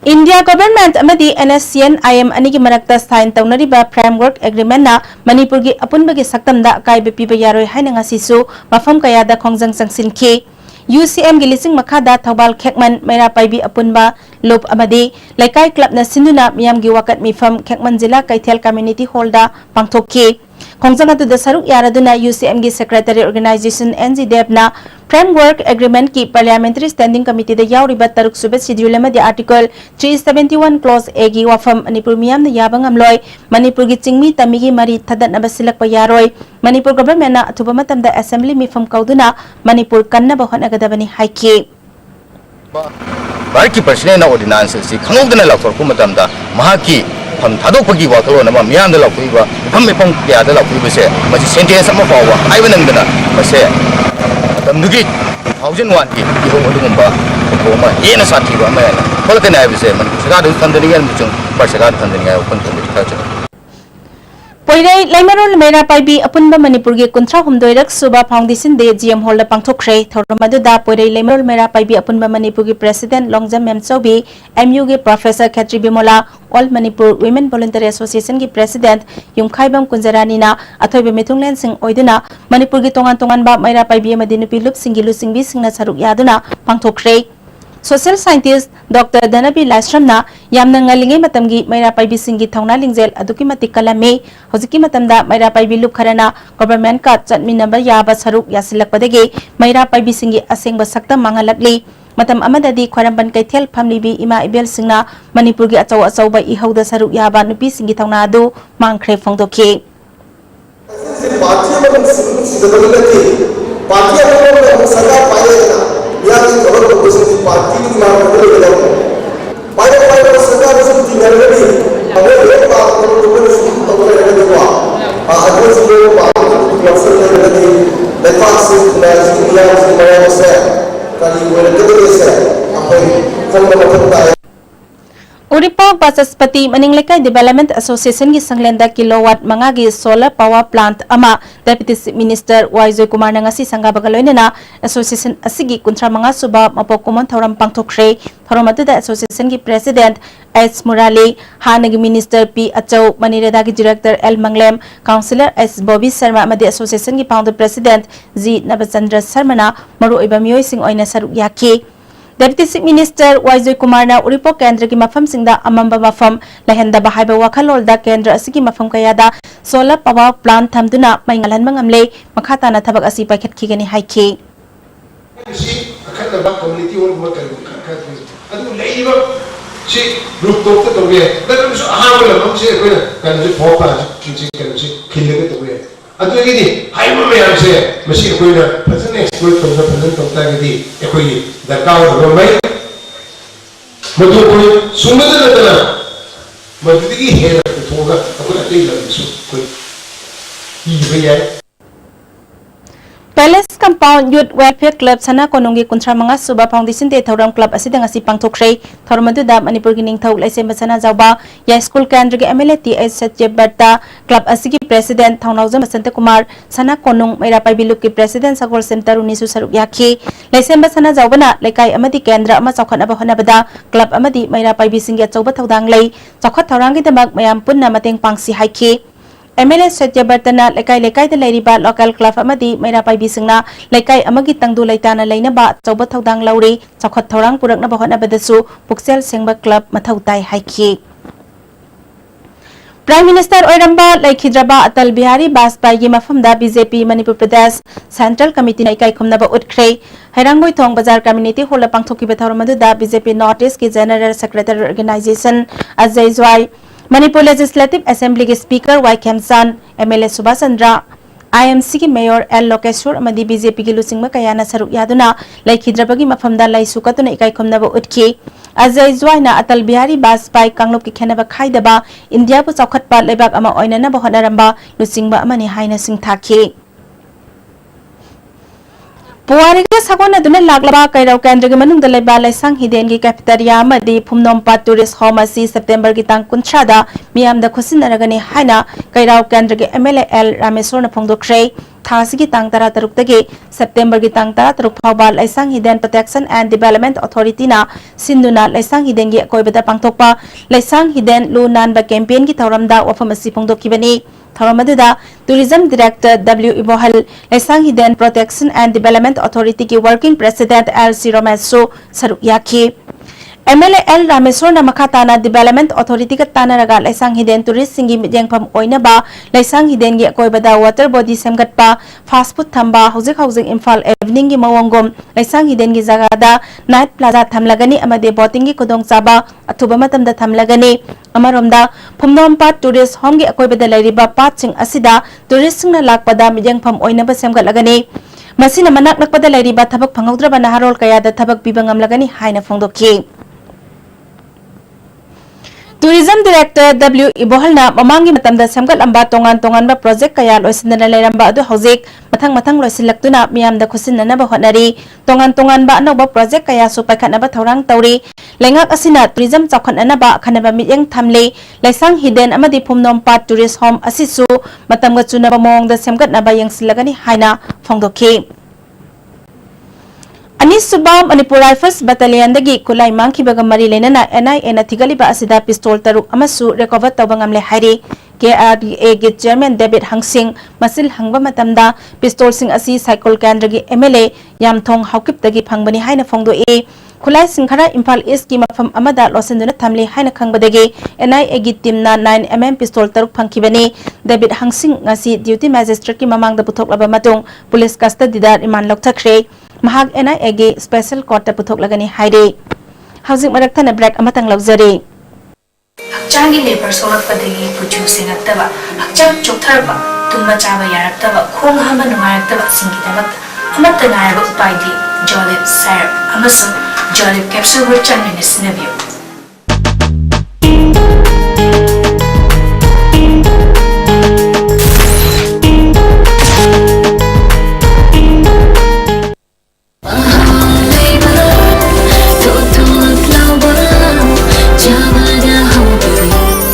India government amadi NSCN IM anigi marakta sign tawnariba framework agreement na Manipur gi apunbagi saktamda kaibe piba yaroi haina ngasisu mafam kayada khongjang sangsinki UCM gi lising makhada Thobal Khekman Mera Paibi Apunba Lop Amadi Laikai Club na Sinduna Miyam gi wakat mifam Khekman Jila Kaithel Community Hall da pangthokki Khongjang adu da saruk yaraduna UCM gi Secretary Organization NGDEP na Framework Agreement ki Parliamentary Standing Committee da yauriba taruk subet schedule amadi Article 371 Clause A gi wafam Manipur miyam na yabang amloi Manipur gi chingmi tamigi mari thadat na basilak pa yaroi Manipur government na athuba matamda assembly mifam kauduna Manipur kanna ba honagadabani haiki Bharati President ordinance si khangogdana laukthorku matamda mahaki pham thadokpagi wakhalo na miyam da laukhiba pham mepong kya da laukhiba se masi sentence ama pawa aibanangdana mase tamdugi 2001 ki ihong odumba koma yena sathiba ama yana kolkana aibse man sagadu thandani yan muchung par sagadu thandani ay open committee thacha Poirai Laimarol Mera Paibi Apunba Manipur gi kuntra humdoirak suba foundation de GM hall da pangthokre thoramadu da Poirai Laimarol Mera Paibi Apunba Manipur gi president Longjam Memchobi MU gi professor Khatri Bimola All Manipur Women Voluntary Association gi president Yumkhaibam Kunjarani na athoibe mithunglen sing oiduna Manipur gi tongan tongan ba Mera Paibi amadi nupi lup singilu singbi singna saruk yaduna pangthokre Social scientist Dr. Danabi Lashram na yamna ngalingai matamgi Maira Paibi singi thongna lingjel aduki matik kalame hojiki matamda Maira Paibi lup kharana government ka chatminaba yaba saruk yasilakpadagi Maira Paibi singi asengba sakta mangalakli matam amadadi khwaramban kaithel phamlibi ima ibel singna Manipur gi achau achau ba ihauda saruk yaba nupi singi thongna adu mangkhre phongdokhi yang kalau bersama parti itu malah berbeda. Pada sekarang seperti ini, ada beberapa orang bersama orang yang kedua. Ada sebuah parti yang sebenarnya lagi defensif dan yang sebenarnya besar. Kali ini kedua besar. Apa yang kalau Uripok Basaspati Maninglekai Development Association gi sanglenda kilowatt mangagi solar power plant ama Deputy Minister Waizoy Kumar na ngasi sangga bagaloina na association asigi kuntra manga suba mapokumon thoram pangthokre thoromatu da association gi president S Murali hanagi minister P Achau Manireda gi director L Manglem councillor S Bobby Sharma amadi association gi founder president G Nabachandra Sharma na maru oiba miyoi sing oina saruk yakhi Deputy Chief Minister Waizoy Kumar na Uripok Kendra ki mafam singda amamba mafam lahenda bahaiba wakhalol da Kendra asigi mafam kayada solar power plant thamduna maingalan mangamle makhata na thabak asi paikhat khigani haiki akhadna ba community hall ma adu leiba si rooftop ta toge da so aha wala mam se kan je phopa kinchi kan je khilege toge adu gidi haiba me amse masi koina phasana exploit tawna phasana tawta gidi ekoi darkar romai madu koi sumada natana madu gi hera thoga akoi atei la su koi yi bhai Palace Compound Youth Welfare Club Sana Konongi Kuntra Manga Suba Foundation Day Thoram Club Asidang Asi Pangtokre Thoramadu da Manipur Gining Thau Laisem Basana Zawba Ya School Kandri MLT Satya Barta Club Asigi President Thaunauzam Basanta Kumar Sana Konong Maira Paibiluki President Sagol Semtaruni Susaruk Yaki Laisem Basana Zawbana Lekai Amadi Kendra Ama Chokhat Abahonabada Club Amadi Maira Paibisingya Chawba Thaudang Lei Chokhat Thaurangi Damak Mayam Punna Mateng Pangsi Haiki MLA Satya Bartana Lekai the Lady Ba Local Club Amadi Maira Paibisingna Lekai Amagi Tangdu Laitana Laina Ba Chawba Thaudang Lauri Chokhat Thaurang Purak Nabahona Badasu Puksel Sengba Club Mathautai Haiki Prime Minister Oiramba Laikhidraba Atal Bihari Bajpai Mafamda BJP Manipur Pradesh Central Committee Naikai Khumnaba Utkre Hairangoi Thong Bazar Community Hall Pangthoki Betharamadu BJP Northeast ki General Secretary Organization Ajay Zwai Manipur Legislative Assembly ki Speaker Y Kemsan MLA Subhasandra IMC ki Mayor L Lokeshwar amadi BJP ki lusingma kayana saruk yaduna Laikhidrabagi mafamda lai sukatuna ikai khumnaba utki Ajay Zwaina Atal Bihari Bajpai Kanglop ki khenaba khaidaba India bu chawkhatpa lebak ama oinana ba honaramba lusingba amani haina singthaki Puariga Sagona Duna Laglaba Kairau Kendra Manung the Lebala Sang Hiden gi Cafeteria Madi Pumnompa Tourist Home si September Gitang Kunchada Miam the Kusin Aragani Haina Kairau Kendra MLA L Ramesona Pongdo Kray Thasigi Tang Tara Taruktage September Gitang Tara Taruk Pawbal Laisang Hiden Protection and Development Authority na Sinduna Laisang Hiden gi Koibata Pangtokpa Laisang Hiden Lu Nanba Campaign gi Tauramda Wafamasi Pongdo Kibani Thoramaduda Tourism Director W. Ibohal Laisang Hiden Protection and Development Authority ki Working President L. C. Romeso Saruk Yaki MLA L. Rameswar Makhatana Development Authority ka Tanaraga Laisang Hiden Tourist Singi Midyangpam Oinaba Laisang Hiden gi Koibada Water Body Semgatpa Fast Food Thamba Housing Imphal Evening gi Mawangom Laisang Hiden gi Zagada Night Plaza Thamlagani amade boating gi Kudong Chaba Athuba matamda thamlagani Amaromda Phumnompa Tourist Home gi Akoibada Lairiba Patsing Asida Tourist singna lakpada Midyangpam Oinaba Semgatlagani Masina Manak Nakpada Lairiba Thabak Phangaudraba Naharol Kayada Thabak Pibangam Lagani Haina Phongdoki Tourism Director W. Ibohalna Mamangi Matamda Samgal Amba Tongan ba project kaya loisinana lairamba adu hauzik mathang loisilaktuna miyamda khusinana ba honari tongan ba anoba project kaya su paikhatnaba thaurang tauri lengak asina tourism chawkhatnana ba khanaba mityang thamle laisang hidden amadi Phumnompa Tourist Home asisu matamga chunaba mongda semgatnaba yangsilagani haina phongdoki Anisubam Manipur Rifles Battalion dagi kulai mangki bagamari lenana NIA na tigaliba asida pistol taruk amasu recover tabangamle hairi KRDA gi Chairman David Hangsing masil hangba matamda pistol sing asi cycle kandragi MLA Yamthong Haukip dagi phangbani haina phongdo e Kulai Singkhara Imphal East ki mafam amada losenduna thamli haina khangbadagi NIA gi team na 9mm pistol taruk phangkibani David Hangsing ngasi duty magistrate ki mamangda puthok laba matung police custody da iman lokthakre Mahag NIA gi special court ta puthok lagani haire housing maraktana break amatang lawjari Hakchangi labor sorakpadagi puju singaktaba hakchang choktarba tumma chaba yaraktaba khong hama nungayaktaba singidabak amatta ngaraba upaidi Jolip syrup amasung Jolip capsule burchan minasinabiyo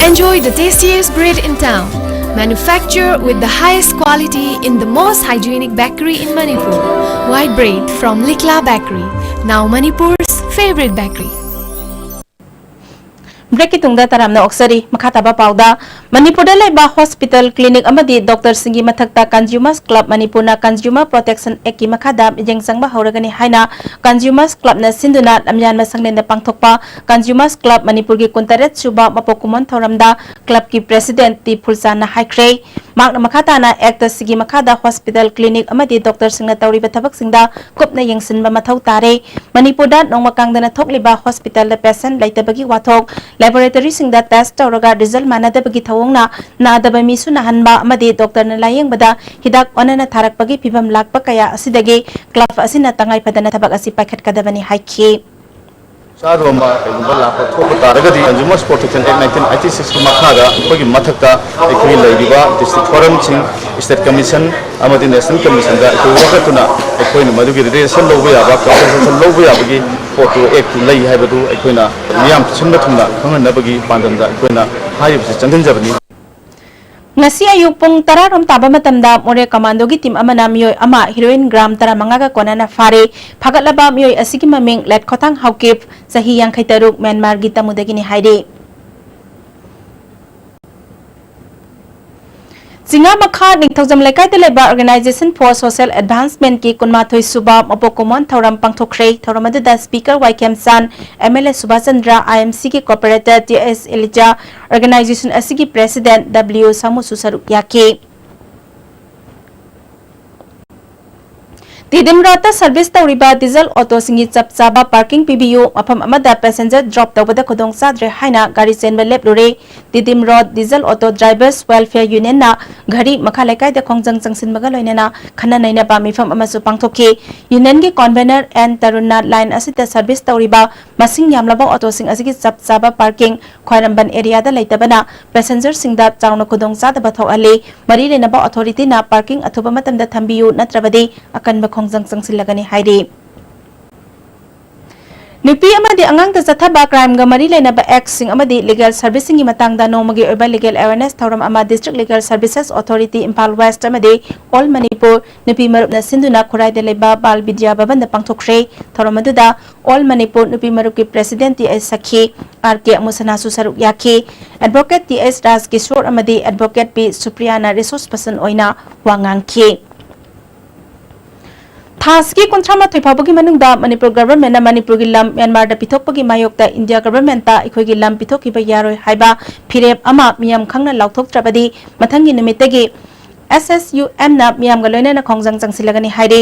Enjoy the tastiest bread in town, manufactured with the highest quality in the most hygienic bakery in Manipur. White bread from Likla Bakery, now Manipur's favorite bakery. Break itungda taramna oksari makhataba pauda Manipur laiba hospital clinic amadi doctor singi mathakta consumers club Manipur na consumer protection act ki makhada jengsangba hauragani haina consumers club na sinduna lamyan masanglenda pangthokpa consumers club Manipur gi kuntaret suba mapokumon thoramda club ki president ti phulsana haikre makna makhata na act sigi makhada hospital clinic amadi doctor singna tawriba thabak singda kopna yengsinba mathau tare Manipur da nongmakangdana thokliba hospital da patient laitabagi wathok laboratory singda test tawraga result manadabagi thawongna nadaba misu nahanba amadi doctor na layengbada hidak onana tharakpagi phibam lakpa kaya asidagi club asina tangai padana thabak asi paikhat kadabani haiki चादोमा कईगुंबा लाप थोप तारगदी consumers protection act 1986 की मखादा अखोगी मथक्ता अखोई लैबिबा district forum सिंह state commission अमदी national commission दा अखोई वखतुना अखोई मदुगी रिलेशन लौबा याबा कंपनसेशन लौबा याबगी फोटो एक्ट लई हाइबदु अखोइना मियाम सिनबा थुना खंगनबगी पांदमदा अखोइना हाइबसे चंगनजबनी ngasi ayuk pung tararom taba matamda more commando gi team amana mioi ama heroin gram tara mangaga konana fare phagalaba mioi asigi maming let khotang haukip sahi yang khaitaruk Myanmar gi tamudagi ni haide Singa makha ningthaujam laikai te leba Organization for Social Advancement ki kunmathoi suba mapokomon thauram pangthokhrei thauramadu da speaker YKM San MLA Subhachandra IMC ki cooperator TS Elija Organization asigi president W Samu Susaru yake Tidim rota service tawriba diesel auto singi chap chaba parking PBU mafam amada passenger drop tawbada khodong sadre haina gari chenba leplure Tidim road diesel auto drivers welfare union na ghari makha laikai da khongjang changsin maga loinena khana naina ba mifam amasu pangthokhi union gi convener and taruna line asita service tawriba masing yamlaba auto sing asigi chap chaba parking khwaramban area da leitabana passenger singda chawna khodong sada bathok ale mari lena ba authority na parking athuba matam da thambiyu natrabadi akan khongjang changsilagani hairi Nupi amadi angang ta jathaba crime ga mari lena ba act sing amadi legal servicing gi matang da nomagi oba legal awareness thoram ama district legal services authority Impal West amadi all Manipur nupi marup na sinduna khurai de leba bal vidya bhavan da pangthokre thoram adu da all Manipur nupi marup ki president TS Sakhi RK Musana Susaru yake advocate TS Ras Kishore amadi advocate P Supriyana resource person oina wangang ke Thaski kontrama thoipabagi manungda Manipur government na Manipur gi lam Myanmar da pithokpagi mayokta India government ta ikhoi gi lam pithokiba yaroi haiba phirep ama miyam khangna lauthoktrabadi mathangi nimitagi SSUM na miyam ga loina na khongjang changsilagani haire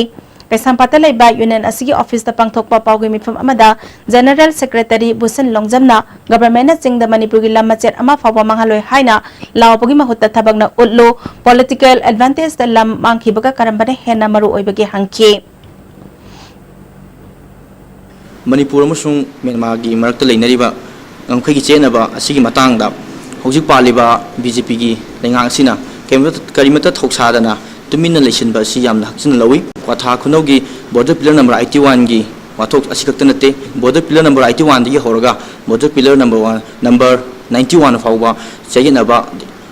Kaisampata laiba union asigi office da pangthokpa pawgi mifam amada general secretary Busan Longjamna government na chingda Manipur gi lam machet ama fawa manghaloi haina lawpagi mahutta thabagna utlo political advantage da lam mangkhibaga karambane hena maru oibagi hangki Manipur amasung Myanmar gi marakta leinariba ngkhai gi chenaba asigi matangda hojik paliba BJP gi lengang sina karimata thoksadana tumina leisinba si yamna haksin lawi watha khunogi border pillar number 81 gi wathok asikaktanate border pillar number 81 gi horaga border pillar number 91 fawba chayenaba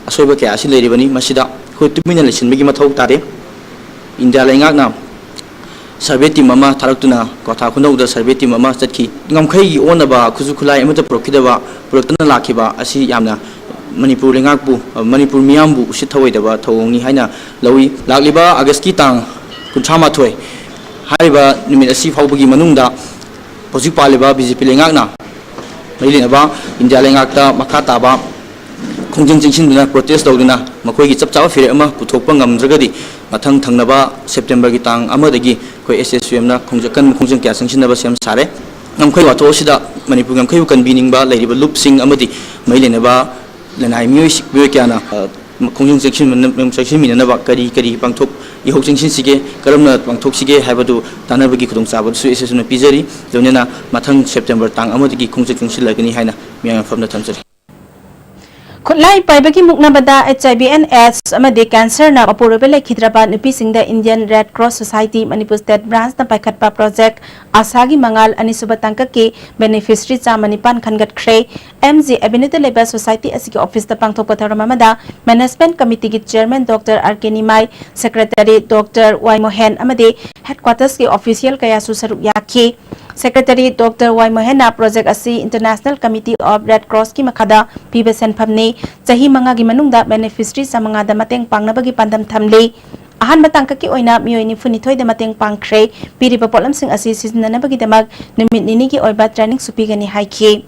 asoiba kya asi leiribani masida khoi tumina leisinba gi mathok tare India lengak na survey team ama tharaktuna kotha khunauda survey team ama chatki ngamkhai gi onaba khuju khulai amata prokidaba proktana lakhiba asi yamna Manipur lengakbu Manipur miyambu usithawaidaba thawongni haina lawi lakliba August ki tang 38 hariba numit asi phawbagi manungda hojik paliba BJP lengakna mailinaba India lengakta makha taba khongjang jingsinduna protest tawduna makoi gi chapchawa fire ama puthokpa ngamdragadi mathang thangnaba September gi tang amadagi koi SSUM na khongjang kya sangsinaba sem sare ngamkhoi watho sida Manipur ngamkhoi convening ba lairiba loop sing amadi mailinaba lenai music kya na khongjang section minanaba kari pangthok ihok jingsin sige karamna pangthok sige habadu tanabagi khudong sabad su SSUM pizari donena mathang September tang amadagi khongjang silagani haina miyang famna thamjari Khulai paibagi muknabada HIV and AIDS amadi cancer na apurube lekhidraba nupi singda Indian Red Cross Society Manipur State Branch na paikhatpa project asagi mangal anisuba tangka ke beneficiary chamanipan khangat khre MG Avenue leba society asigi office da pangthokpa tharamamada management committee gi chairman Dr. RK Nimai secretary Dr. Y Mohan amadi headquarters ki official kaya susaru yakhi Secretary Dr. Y Mohena project asi International Committee of Red Cross ki makhada pibe senphamni chahi manga gi manungda beneficiary samanga da mateng pangnabagi pandam thamle ahan batangka ki oina mioi ni funi thoi da mateng pangkhre piriba polam sing asi siznanabagi damak nimit nini ki oiba training supigani haiki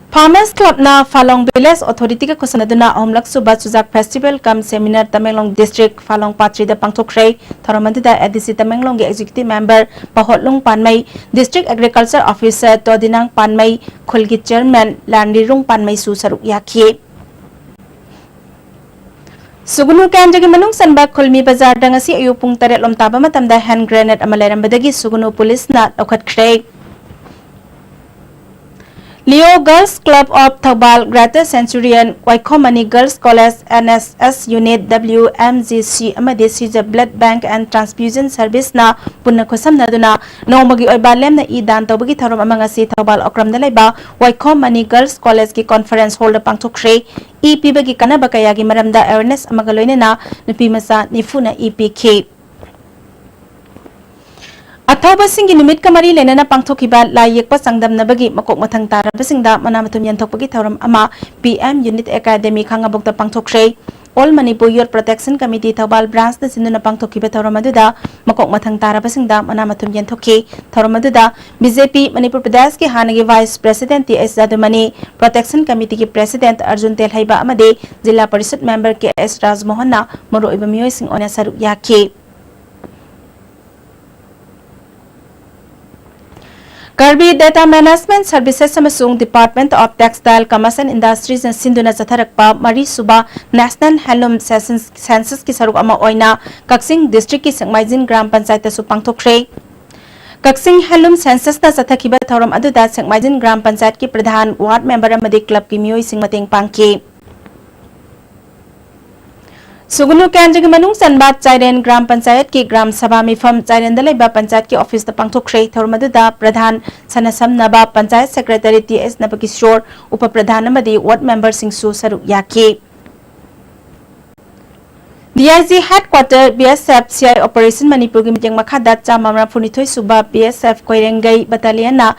Farmers Club na Falong Village Authority ka kusanaduna Homlak Suba Sujak Festival kam seminar Tamenglong District Falong Patri da pangthokre tharamandida ADC Tamenglong Executive Member Pahotlung Panmai District Agriculture Officer Todinang Panmai Khulgi Chairman Landirung Panmai su saruk yakhi Sugunu Kanjagi Manung Sanba Khulmi Bazar dangasi ayupung 3 lom taba matamda hand grenade amalerambadagi Sugunu Police na lokhat khre Leo Girls Club of Thobal Greater Centurion Waikomani Girls College NSS Unit WMGC amadi Sija Blood Bank and Transfusion Service na punna khosam naduna nomagi oiba lemna idan tobagi tharom amangasi Thobal okram dalaiba Waikomani Girls College ki conference hall da pangthokre EP bagi kanaba kayagi maramda awareness amagaloine na nupi masa nifuna EPK Athaba singi numit kamari lenana pangthokiba layek pa sangdam nabagi makok mathang tarabasingda manamatum yanthokpagi thoram ama PM Unit Academy khangabokta pangthokre All Manipur Youth Protection Committee Thobal branch na sinuna pangthokiba thoram aduda makok mathang tarabasingda manamatum yanthokki thoram aduda BJP Manipur Pradesh ki hanagi Vice President TS Jadumani Protection Committee ki President Arjun Telhaiba amade Jilla Parishad Member KS Rajmohan na maro iba miyoy sing ona saru yakhi Karbi Data Management Services Samasung Department of Textile Commerce and Industries and Sinduna Zatharakpa Mari Suba National Handloom Census ki saruk ama oina Kaksing District ki Sangmaijin Gram Panchayat su pangthokre Kaksing Handloom Census na zathakiba thoram aduda Sangmaijin Gram Panchayat ki Pradhan Ward Member amadi Club ki miyoy sing mateng pangki Sugunu Kendra ki manung sanbat Chairen Gram Panchayat ki Gram Sabha Mifam Chairen dalaiba Panchayat ki office da pangthokre thormaduda Pradhan Sanasam Naba Panchayat Secretary TS Nabakishore Upa Pradhan amadi Ward Member Singsu Saru Yaki DIG Headquarter BSF CI Operation Manipur ki miteng makhadat chamamra funithoi suba BSF Koirengai Battalion na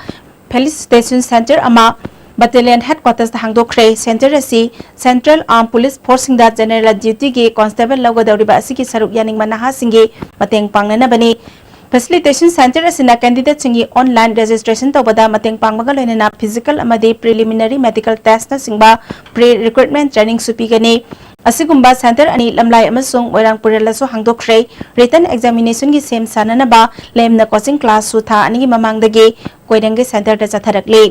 Felicitation Center ama Battalion Headquarters the Hangdokre Center asi Central Armed Police Force da General Duty ki Constable Logo Dauriba asiki saruk yaning manaha singi mateng pangnana bani Facilitation Center asina candidate singi online registration tawbada mateng pangmaga loinana physical amadi preliminary medical test na singba pre-recruitment training supigani Asigumba Center ani lamlai amasung moirang purela so hangdokre written examination gi same sanana ba lemna coaching class su tha ani mamangdagi Koirengai Center da chatharakli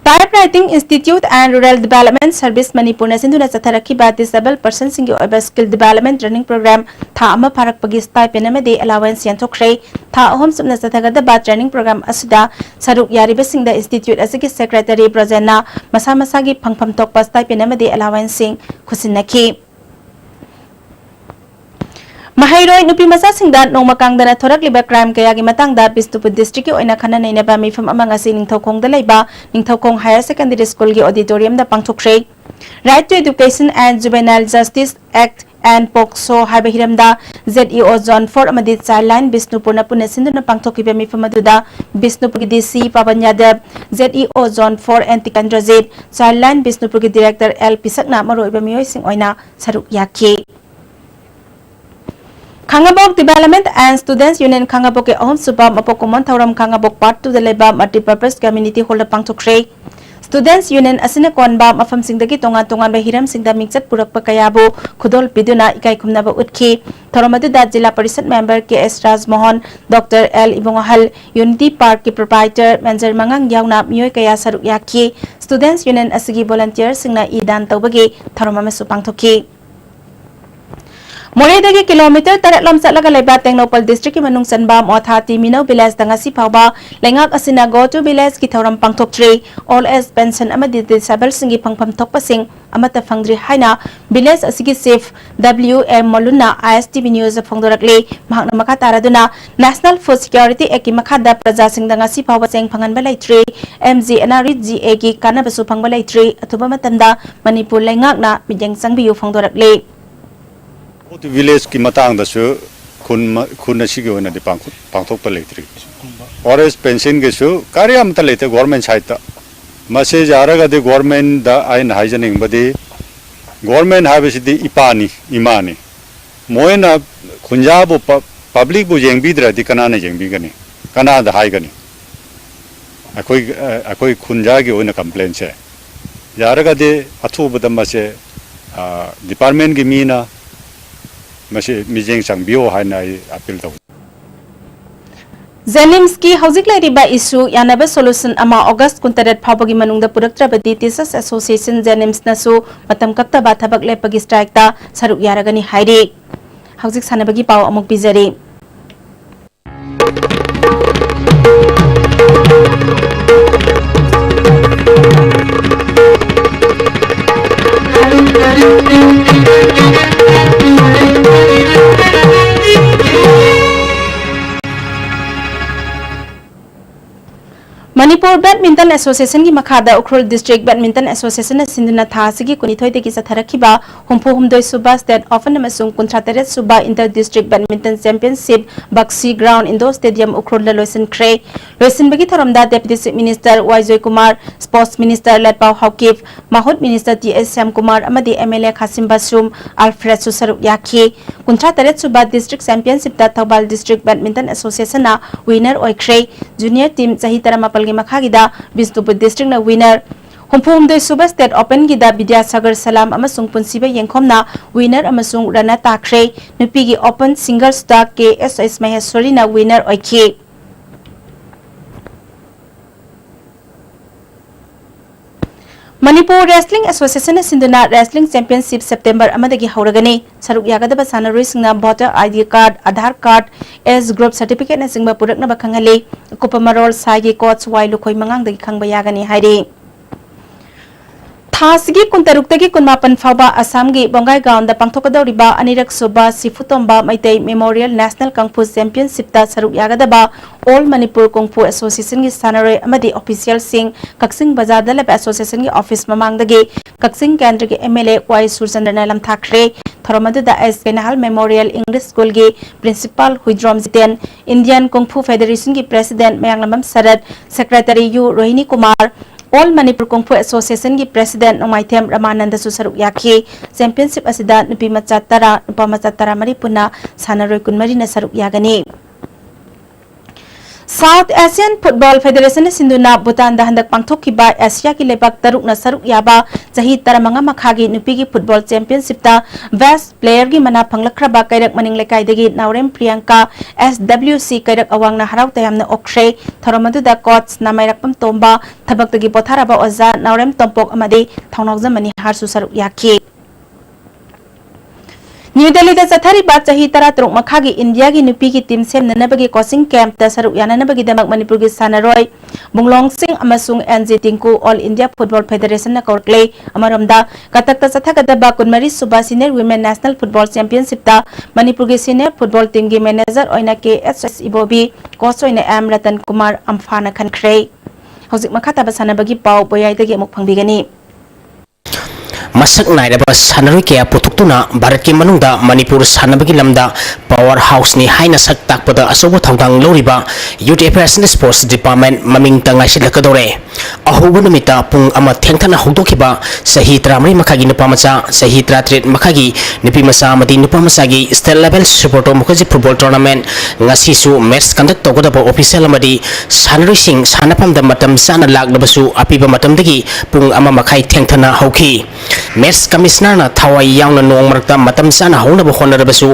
Typewriting Institute and Rural Development Service Manipur na sinduna satharaki ba disabled person singi oiba skill development training program tha ama pharak pagi stipend amade allowance yanthokre tha ahom sumna sathagada ba training program asida saruk yariba singda institute asigi secretary Prajanna masa masagi phangpham tokpa stipend amade allowance sing khusinaki Mahairoi nupi masa singda nongmakang dana thorak liba crime kaya gi matang da Bisnupur district ki oina khana nei na ba mifam amang asi ningthokong da laiba ningthokong higher secondary school gi auditorium da pangthokre Right to Education and Juvenile Justice Act and POCSO haiba hiramda ZEO Zone 4 amadi Childline Bisnupur na puna sinduna pangthokiba mifam aduda Bisnupur gi DC Pawan Yadav ZEO Zone 4 Anti Kandrajit Childline Bisnupur gi Director L Pisakna maroiba miyoy sing oina saruk yakhi Khangabok Development and Students Union Khangabok ke ahom suba mapokomon thauram Khangabok Part 2 dalaiba multi-purpose community hall pangthokre Students Union asina konba mafam singdagi tongan ba hiram singda mingchat purakpa kayabu khudol piduna ikai khumnaba utkhi thoromadu da Jilla Parishad Member KS Rajmohan Dr L Ibongahal Unity Park ki proprietor Manager Mangang yauna miyoy kaya saruk yakhi Students Union asigi volunteer singna idan tawbagi thoromama su pangthokhi Moredagi kilometer taratlam satlaga laiba Tengnopal district ki manung sanba mothati Minau village dangasi phawba lengak asina go to village ki thoram pangthoktre all as pension amadi disable singi phangpham thokpasing amata phangdri haina village asigi safe WM Moluna ISTV news phongdorakle mahakna makha taraduna National Food Security Act ki makhada praja sing dangasi phawba seng phangan balaitre MG NRI GA ki kanabasu phangba laitre athuba matamda Manipur lengak na mijeng sangbiyu phongdorakle village ki matang da su kun asi gi ona de pangthok pa leitri ors pension ge su karyam ta leite government side ta mase jara ga de government da ain haijaning badi government have si di ipani imani moina khunja bu public bu jengbi dra di kana ne jengbi gani kana da hai gani akoi khunja gi ona complaint se jara ga de athu bu da mase department gi mina Mijeng sang bio hanai appeal to Zenimski hauzik lairiba issue yanaba solution ama August kuntaret phawbagi manungda puraktrabadi Teachers Association Zenims nasu matam kakta ba thabak lepagi strike ta saruk yaragani hairi hauzik sanabagi paw amuk bizari Manipur Badminton Association की मखादा Ukhrul District Badminton Association सिंधुना था सिगी कुनिथोई देकी सथरखिबा हुम्फु हुमदोई सुबा State Open अमसुंग कुंथ्रातरेत सुबा Inter District Badminton Championship Baxi Ground Indoor Stadium Ukhrul लोइसन क्रे लोइसन बगी थरमदा Deputy Chief Minister Waijoy Kumar Sports Minister Latpao Haukip Mahut Minister T.S. Syam Kumar amadi MLA Khasim Basum Alfred Susaruk Yaki कुंथ्रातरेत सुबा District Championship दा Thobal District Badminton Association ना winner ओइक्रे Junior team सही तरह मपल के मखागिदा Bishnupur district ना winner हुम्फुमदोई सुबा स्टेट ओपन गिदा विद्यासागर सलाम अमसुंग पुनसिबा येंखोमना विनर अमसुंग रना ताख्रे नुपीगी ओपन सिंगल्स दा के एस महेश्वरी ना विनर ओइखे Manipur Wrestling Association सिंधुना Wrestling Championship September अमदगी हौरगनी सरुक यागदबा सानरुइसिंगना voter ID card Aadhaar card age group certificate ना सिंगबा पुरकनबा खंगले कुपमरोल साइगी कोच वाई लुखोई मंगांगदगी खंगबा यागनी हाइरे थासगी कुंतरुक्तगी कुनमापन फावबा असम की बोंगाई गांव दा पांथोकदौरिबा अनिरक सुबा सिफुतोंबा मैतै मेमोरियल नेशनल कंफू चैंपियनशिप दा सरुक यागदबा ऑल मणिपुर कुंफू एसोसिएशन की सानरे अमदी ऑफिशियल सिंह कक्सिंग बाजार दा लब एसोसिएशन की ऑफिस ममांगदगे कक्सिंग केंद्र के एमएलए वाई सुरचंद्र नलम थाखरे थरमदुदा S Penhal memorial English school की principal Huidrom Jiten Indian kung fu federation की प्रेसिडेंट मयांगलमम सरद secretary U Rohini Kumar All Manipur Kung Fu Association की प्रेसिडेंट नोमाइथेम रामानंद सुसरुक याखी चैंपियनशिप असिदा नुपी मचा तरा नुपा मचा तरा मरी पुना सानरोय कुनमरी न सरुक यागनी South Asian Football Federation सिंधुना Bhutan दा हंदक पांथोखिबा एशिया की लेबाक तरुक न सरुक याबा चही तरमंगा मखागी नुपी की फुटबॉल चैंपियनशिप ता बेस्ट प्लेयर की मना फंगलखरबा कैरक मनिंग लेकाइदगी नावरेम प्रियंका SWC कैरक अवांगना हराव तयामना ओख्रे थरमदुदा कोच नामाइरकपम तोंबा थबक्तगी पोथाराबा ओजा नावरेम तोंपोक अमदे थाउनोगजम मनी हारसु सरुक याखी न्यू दिल्ली दा चथारी बात चही तरा तरुक मखागी इंडिया की नुपी की टीम सेम ननबगी कोचिंग कैंप दा सरुक याननबगी दमक मणिपुर की सानरोय बुंगलोंग सिंह अमसुंग N G Tinku all India football federation ना कोरक्ले अमरमदा कतक ता चथागदबा कुनमरी सुबा senior women national football championship दा मणिपुर की सीनियर फुटबॉल टीम की मैनेजर ओइना के एस इबोबी कोच ओइना एम रतन कुमार अम्फाना खनख्रे हौजिक मखाता बसानबगी पाव बोयाइदगी अमुक फंगबिगनी मसक नायरबा सानरुई के पुथुक्तुना भारत के मनुंगदा मणिपुर सानबगी लमदा पावर हाउस नि हाइना सक ताकपदा असोबो थाउदांग लोरिबा youth affairs and sports department ममिंग तंगाइसि लकदोरे अहोबो नुमिता पुंग अमा थेंथना होदोखिबा सही 13 मखागी नुपा मचा सही 33 मखागी नुपी मचा मदि नुपा मचागी state level Subroto Mukherjee football tournament ngasisu match conduct तोगदबा ऑफिशियल अमदि सानरुइसिंग सानफमदा मतम चाना लाक्लबसु अपिबा मतमदगी पुंग अमा मखाई थेंथना हौखी मैच कमिश्नर ना थावाई यावना नोंग मरकता मतम चाना हौनबा होनरबसु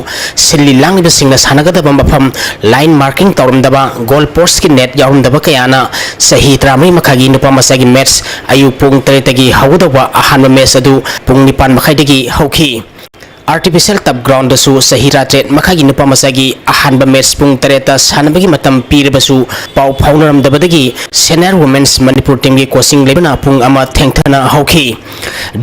सिल्ली लांगिबसिंगना सानगदबा मफम लाइन मार्किंग तौरमदबा गोल पोस्ट की नेट यावरमदबा कयाना सही 13 मखागी नुपा मचागी मैच अयु पुंग 3 तगी हौदबा अहानबा मैच अदु पुंग 9 मखाइदगी हौखी आर्टिफिशियल टब ग्राउंड दसु सही 3 मखागी नुपा मचागी अहानबा मैच पुंग 3 सानबगी मतम पीरबसु पाउ फाउनरमदबदगी सीनियर वुमेन्स मणिपुर टीम की कोचिंग लेबना पुंग अमा थेंथना हौखी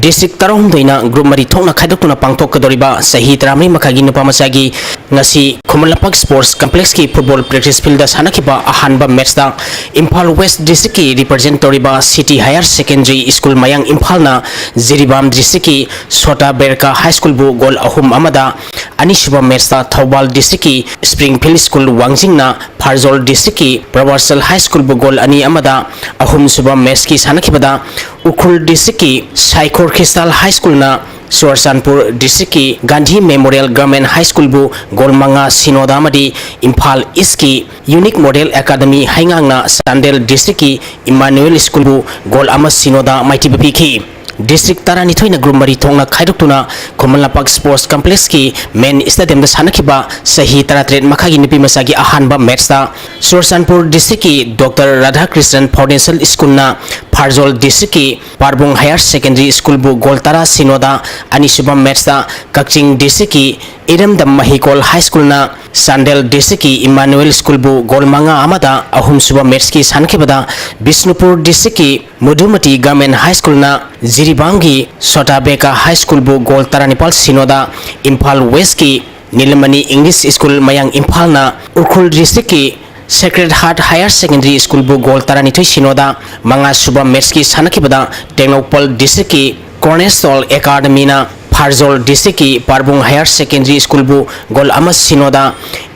डिस्ट्रिक्ट तरहुमदैना ग्रुप मरी थोकना खाइदोक्तुना पांथोकदोरिबा सही 13 मखागी नुपा मचागी ngasi खुमलपक स्पोर्ट्स कॉम्प्लेक्स की फुटबॉल प्रैक्टिस फील्ड सानखिबा अहानबा मैच दा इम्फाल वेस्ट डिस्ट्रिक्ट की रिप्रेजेंट तोरिबा सिटी हायर सेकेंडरी स्कूल मयांग इम्फालना जिरीबाम डिस्ट्रिक्ट की सोटा बेरका हाई स्कूल बु गोल अहुम अमदा अनिसुबा मैच दा थौबाल डिस्ट्रिक्ट की स्प्रिंगफील्ड स्कूल वांगजिंगना फारजोल डिस्ट्रिक्ट की प्रवासल हाई स्कूल बु गोल अनि अमदा अहुम सुबा मैच की सानखिबदा उखुल डिस्ट्रिक्ट की साइखोर क्रिस्टल हाई स्कूल ना सुरसानपुर डिस्ट्रिक्ट की Gandhi memorial government high school बु गोल मंगा सिनोदा मदी इम्फाल ईस्ट की यूनिक मॉडल एकेडमी हाइंगांगना सांडेल डिस्ट्रिक्ट की इमानुएल स्कूल बु गोल अमा सिनोदा माइटी बपीखी डिस्ट्रिक्ट तारानिथोइना ग्रुप मरी थोंगना खाइदोक्तुना खुमलपक स्पोर्ट्स कॉम्प्लेक्स की मेन स्टेडियम सानखिबा सही 33 मखागी नुपी मचागी अहानबा मैच दा सुरसानपुर डिस्ट्रिक्ट की doctor Radha Krishnan foundation school ना फारजोल डिस्ट्रिक्ट की पारबोंग हायर सेकेंडरी स्कूल बु गोल तारा सिनोदा अनिसुबा मैच दा कक्चिंग डिस्ट्रिक्ट की इरमदम महिकोल हाई स्कूल ना सांडेल डिस्ट्रिक्ट की इमानुएल स्कूल बु गोल मंगा अमदा अहुम सुबा मैच की सानखिबदा बिष्णुपुर डिस्ट्रिक्ट की मधुमती गवर्नमेंट हाई स्कूल ना जिरीबांगी सोटाबेका हाई स्कूल बु गोल तारानिपाल सिनोदा इम्फाल वेस्ट की नीलमणि इंग्लिश स्कूल मयांग इम्फाल ना उखुल डिस्ट्रिक्ट की Sacred Heart Higher Secondary School bu goal taranithoi sinoda manga suba match ki sanakibada Technopol District ki Cornerstone Academy na Farzol District ki Parbung Higher Secondary School bu goal ama sinoda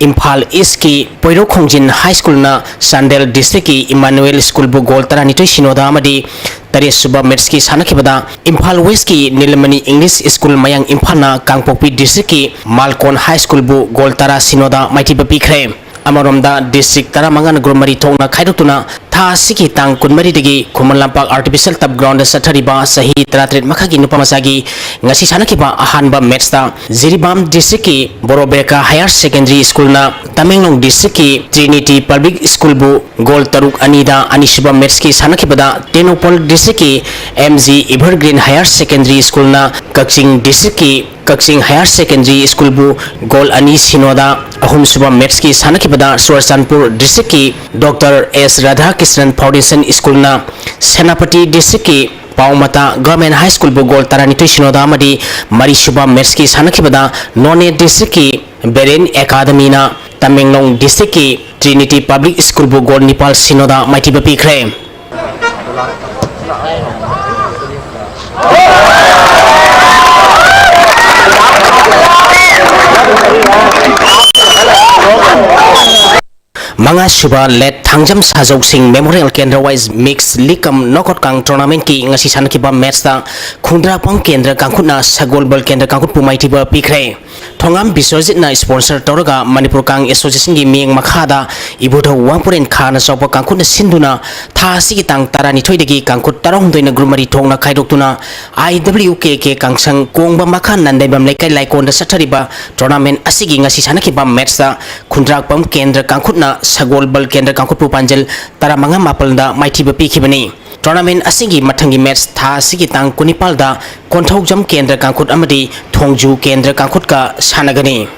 Imphal East ki Poiro Khongjin High School na Sandel District ki Emmanuel School bu goal taranithoi sinoda amadi Tari suba match ki sanakibada Imphal West ki Nilamani English School mayang Imphal na Kangpokpi District ki Malkon High School bu goal tara sinoda maiti bapi kre Amaromda district tara mangan gromari thongna khaidotuna tha siki tang kunmari degi Khuman Lampak artificial tap ground sathariba sahi 33 makhagi nupamasagi ngasi sanakiba ahanba match ta Ziribam district ki Borobeka Higher Secondary School na Tamenglong district ki Trinity Public School bu goal taruk anida anishiba match ki sanakibada Tenopol district ki MG Evergreen Higher Secondary School na Kakching district ki Kakching Higher Secondary School bu goal ani sinoda ahum suba match ki sanakibada Suarsanpur district ki Dr. S. Radha Krishnan Foundation School na Senapati district ki Paumata Government High School bu goal taranithoi sinoda amadi mari suba match ki sanakibada None district ki Beren Academy na Tamenglong district ki Trinity Public School bu goal nipal sinoda maiti bapi kre Manga suba let thangjam sajok sing memorial kendra wise mix likam knockout kang tournament ki ngasi sanakiba match ta khundra pang kendra kangkhutna sagol bal kendra kangkhut pumai tiba pikre thongam biswajit na sponsor toraga Manipur kang association gi ming makhada ibutho wangpuren khana sopa kangkhutna sinduna tha sigi tang tarani thoidegi kangkhut tarong doina grumari thongna khaidoktuna IWKK kangsang kongba makhan nandaibam lekai laikon da sathariba tournament asigi ngasi sanakiba match ta khundra pam kendra kangkhutna Sagol bal kendra kangkhut panjal tara manga mapalda maiti bapi khibani tournament asigi mathangi match tha sigi tang kunipal da konthok jam kendra kangkhut amadi thongju kendra kangkhut ka sanagani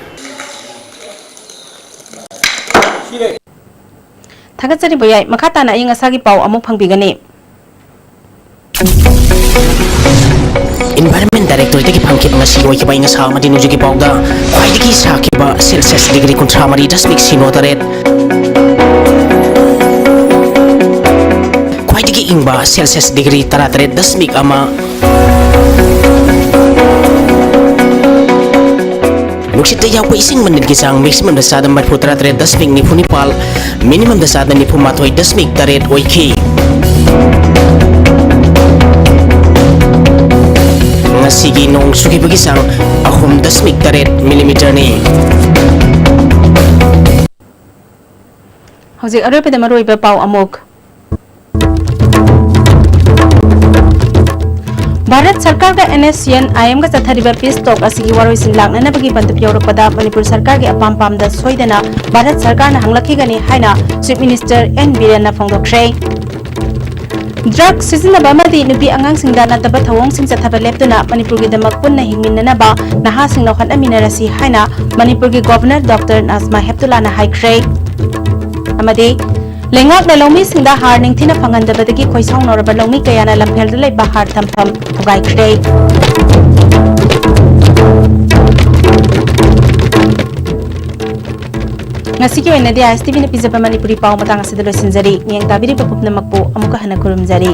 Thagatsari boyai makata na ing asagi pau amuk phangbigani Environment Director teki phangkip ngasi loi kiba inga sa madi nuju ki pauda khwaidiki sa kiba Celsius degree kontra mari dasmik sino taret khwaidiki ingba Celsius degree tarat dasmik ama Nuksita yaw pa ising manid kisang maximum dasada matpu tarat dasmik ni punipal minimum dasada ni pumatoy dasmik taret oiki Sige nung suki bagisang ahum 10.8 mm ni. Hojik aroy pada maroi ba pau amok. Bharat Sarkar ka NSCN IM ka chathariba peace talk asigi waroi sin lakna na bagi bantup yorok pada Manipur Sarkar ge apam pam da soidana Bharat Sarkar na hanglakhi gani haina Chief Minister N Biren na phongdokre. Drug sizinaba amadi nupi angang singda nataba thawong sing chathaba leptuna Manipur gi damak punna hingminnanaba naha sing nokhan aminarasi haina Manipur gi Governor Dr. Nazma Heptullah na haikre amadi lengak na lomi singda har ningthina phangandabadagi khoisong noraba lomi kayana lamphel lai bahar thampham thugai kre Ngasiki oina dia STV na pizza Manipuri pau matang asidalo sinjari ngeng tabiri papupna makpo amuka hana kurum jari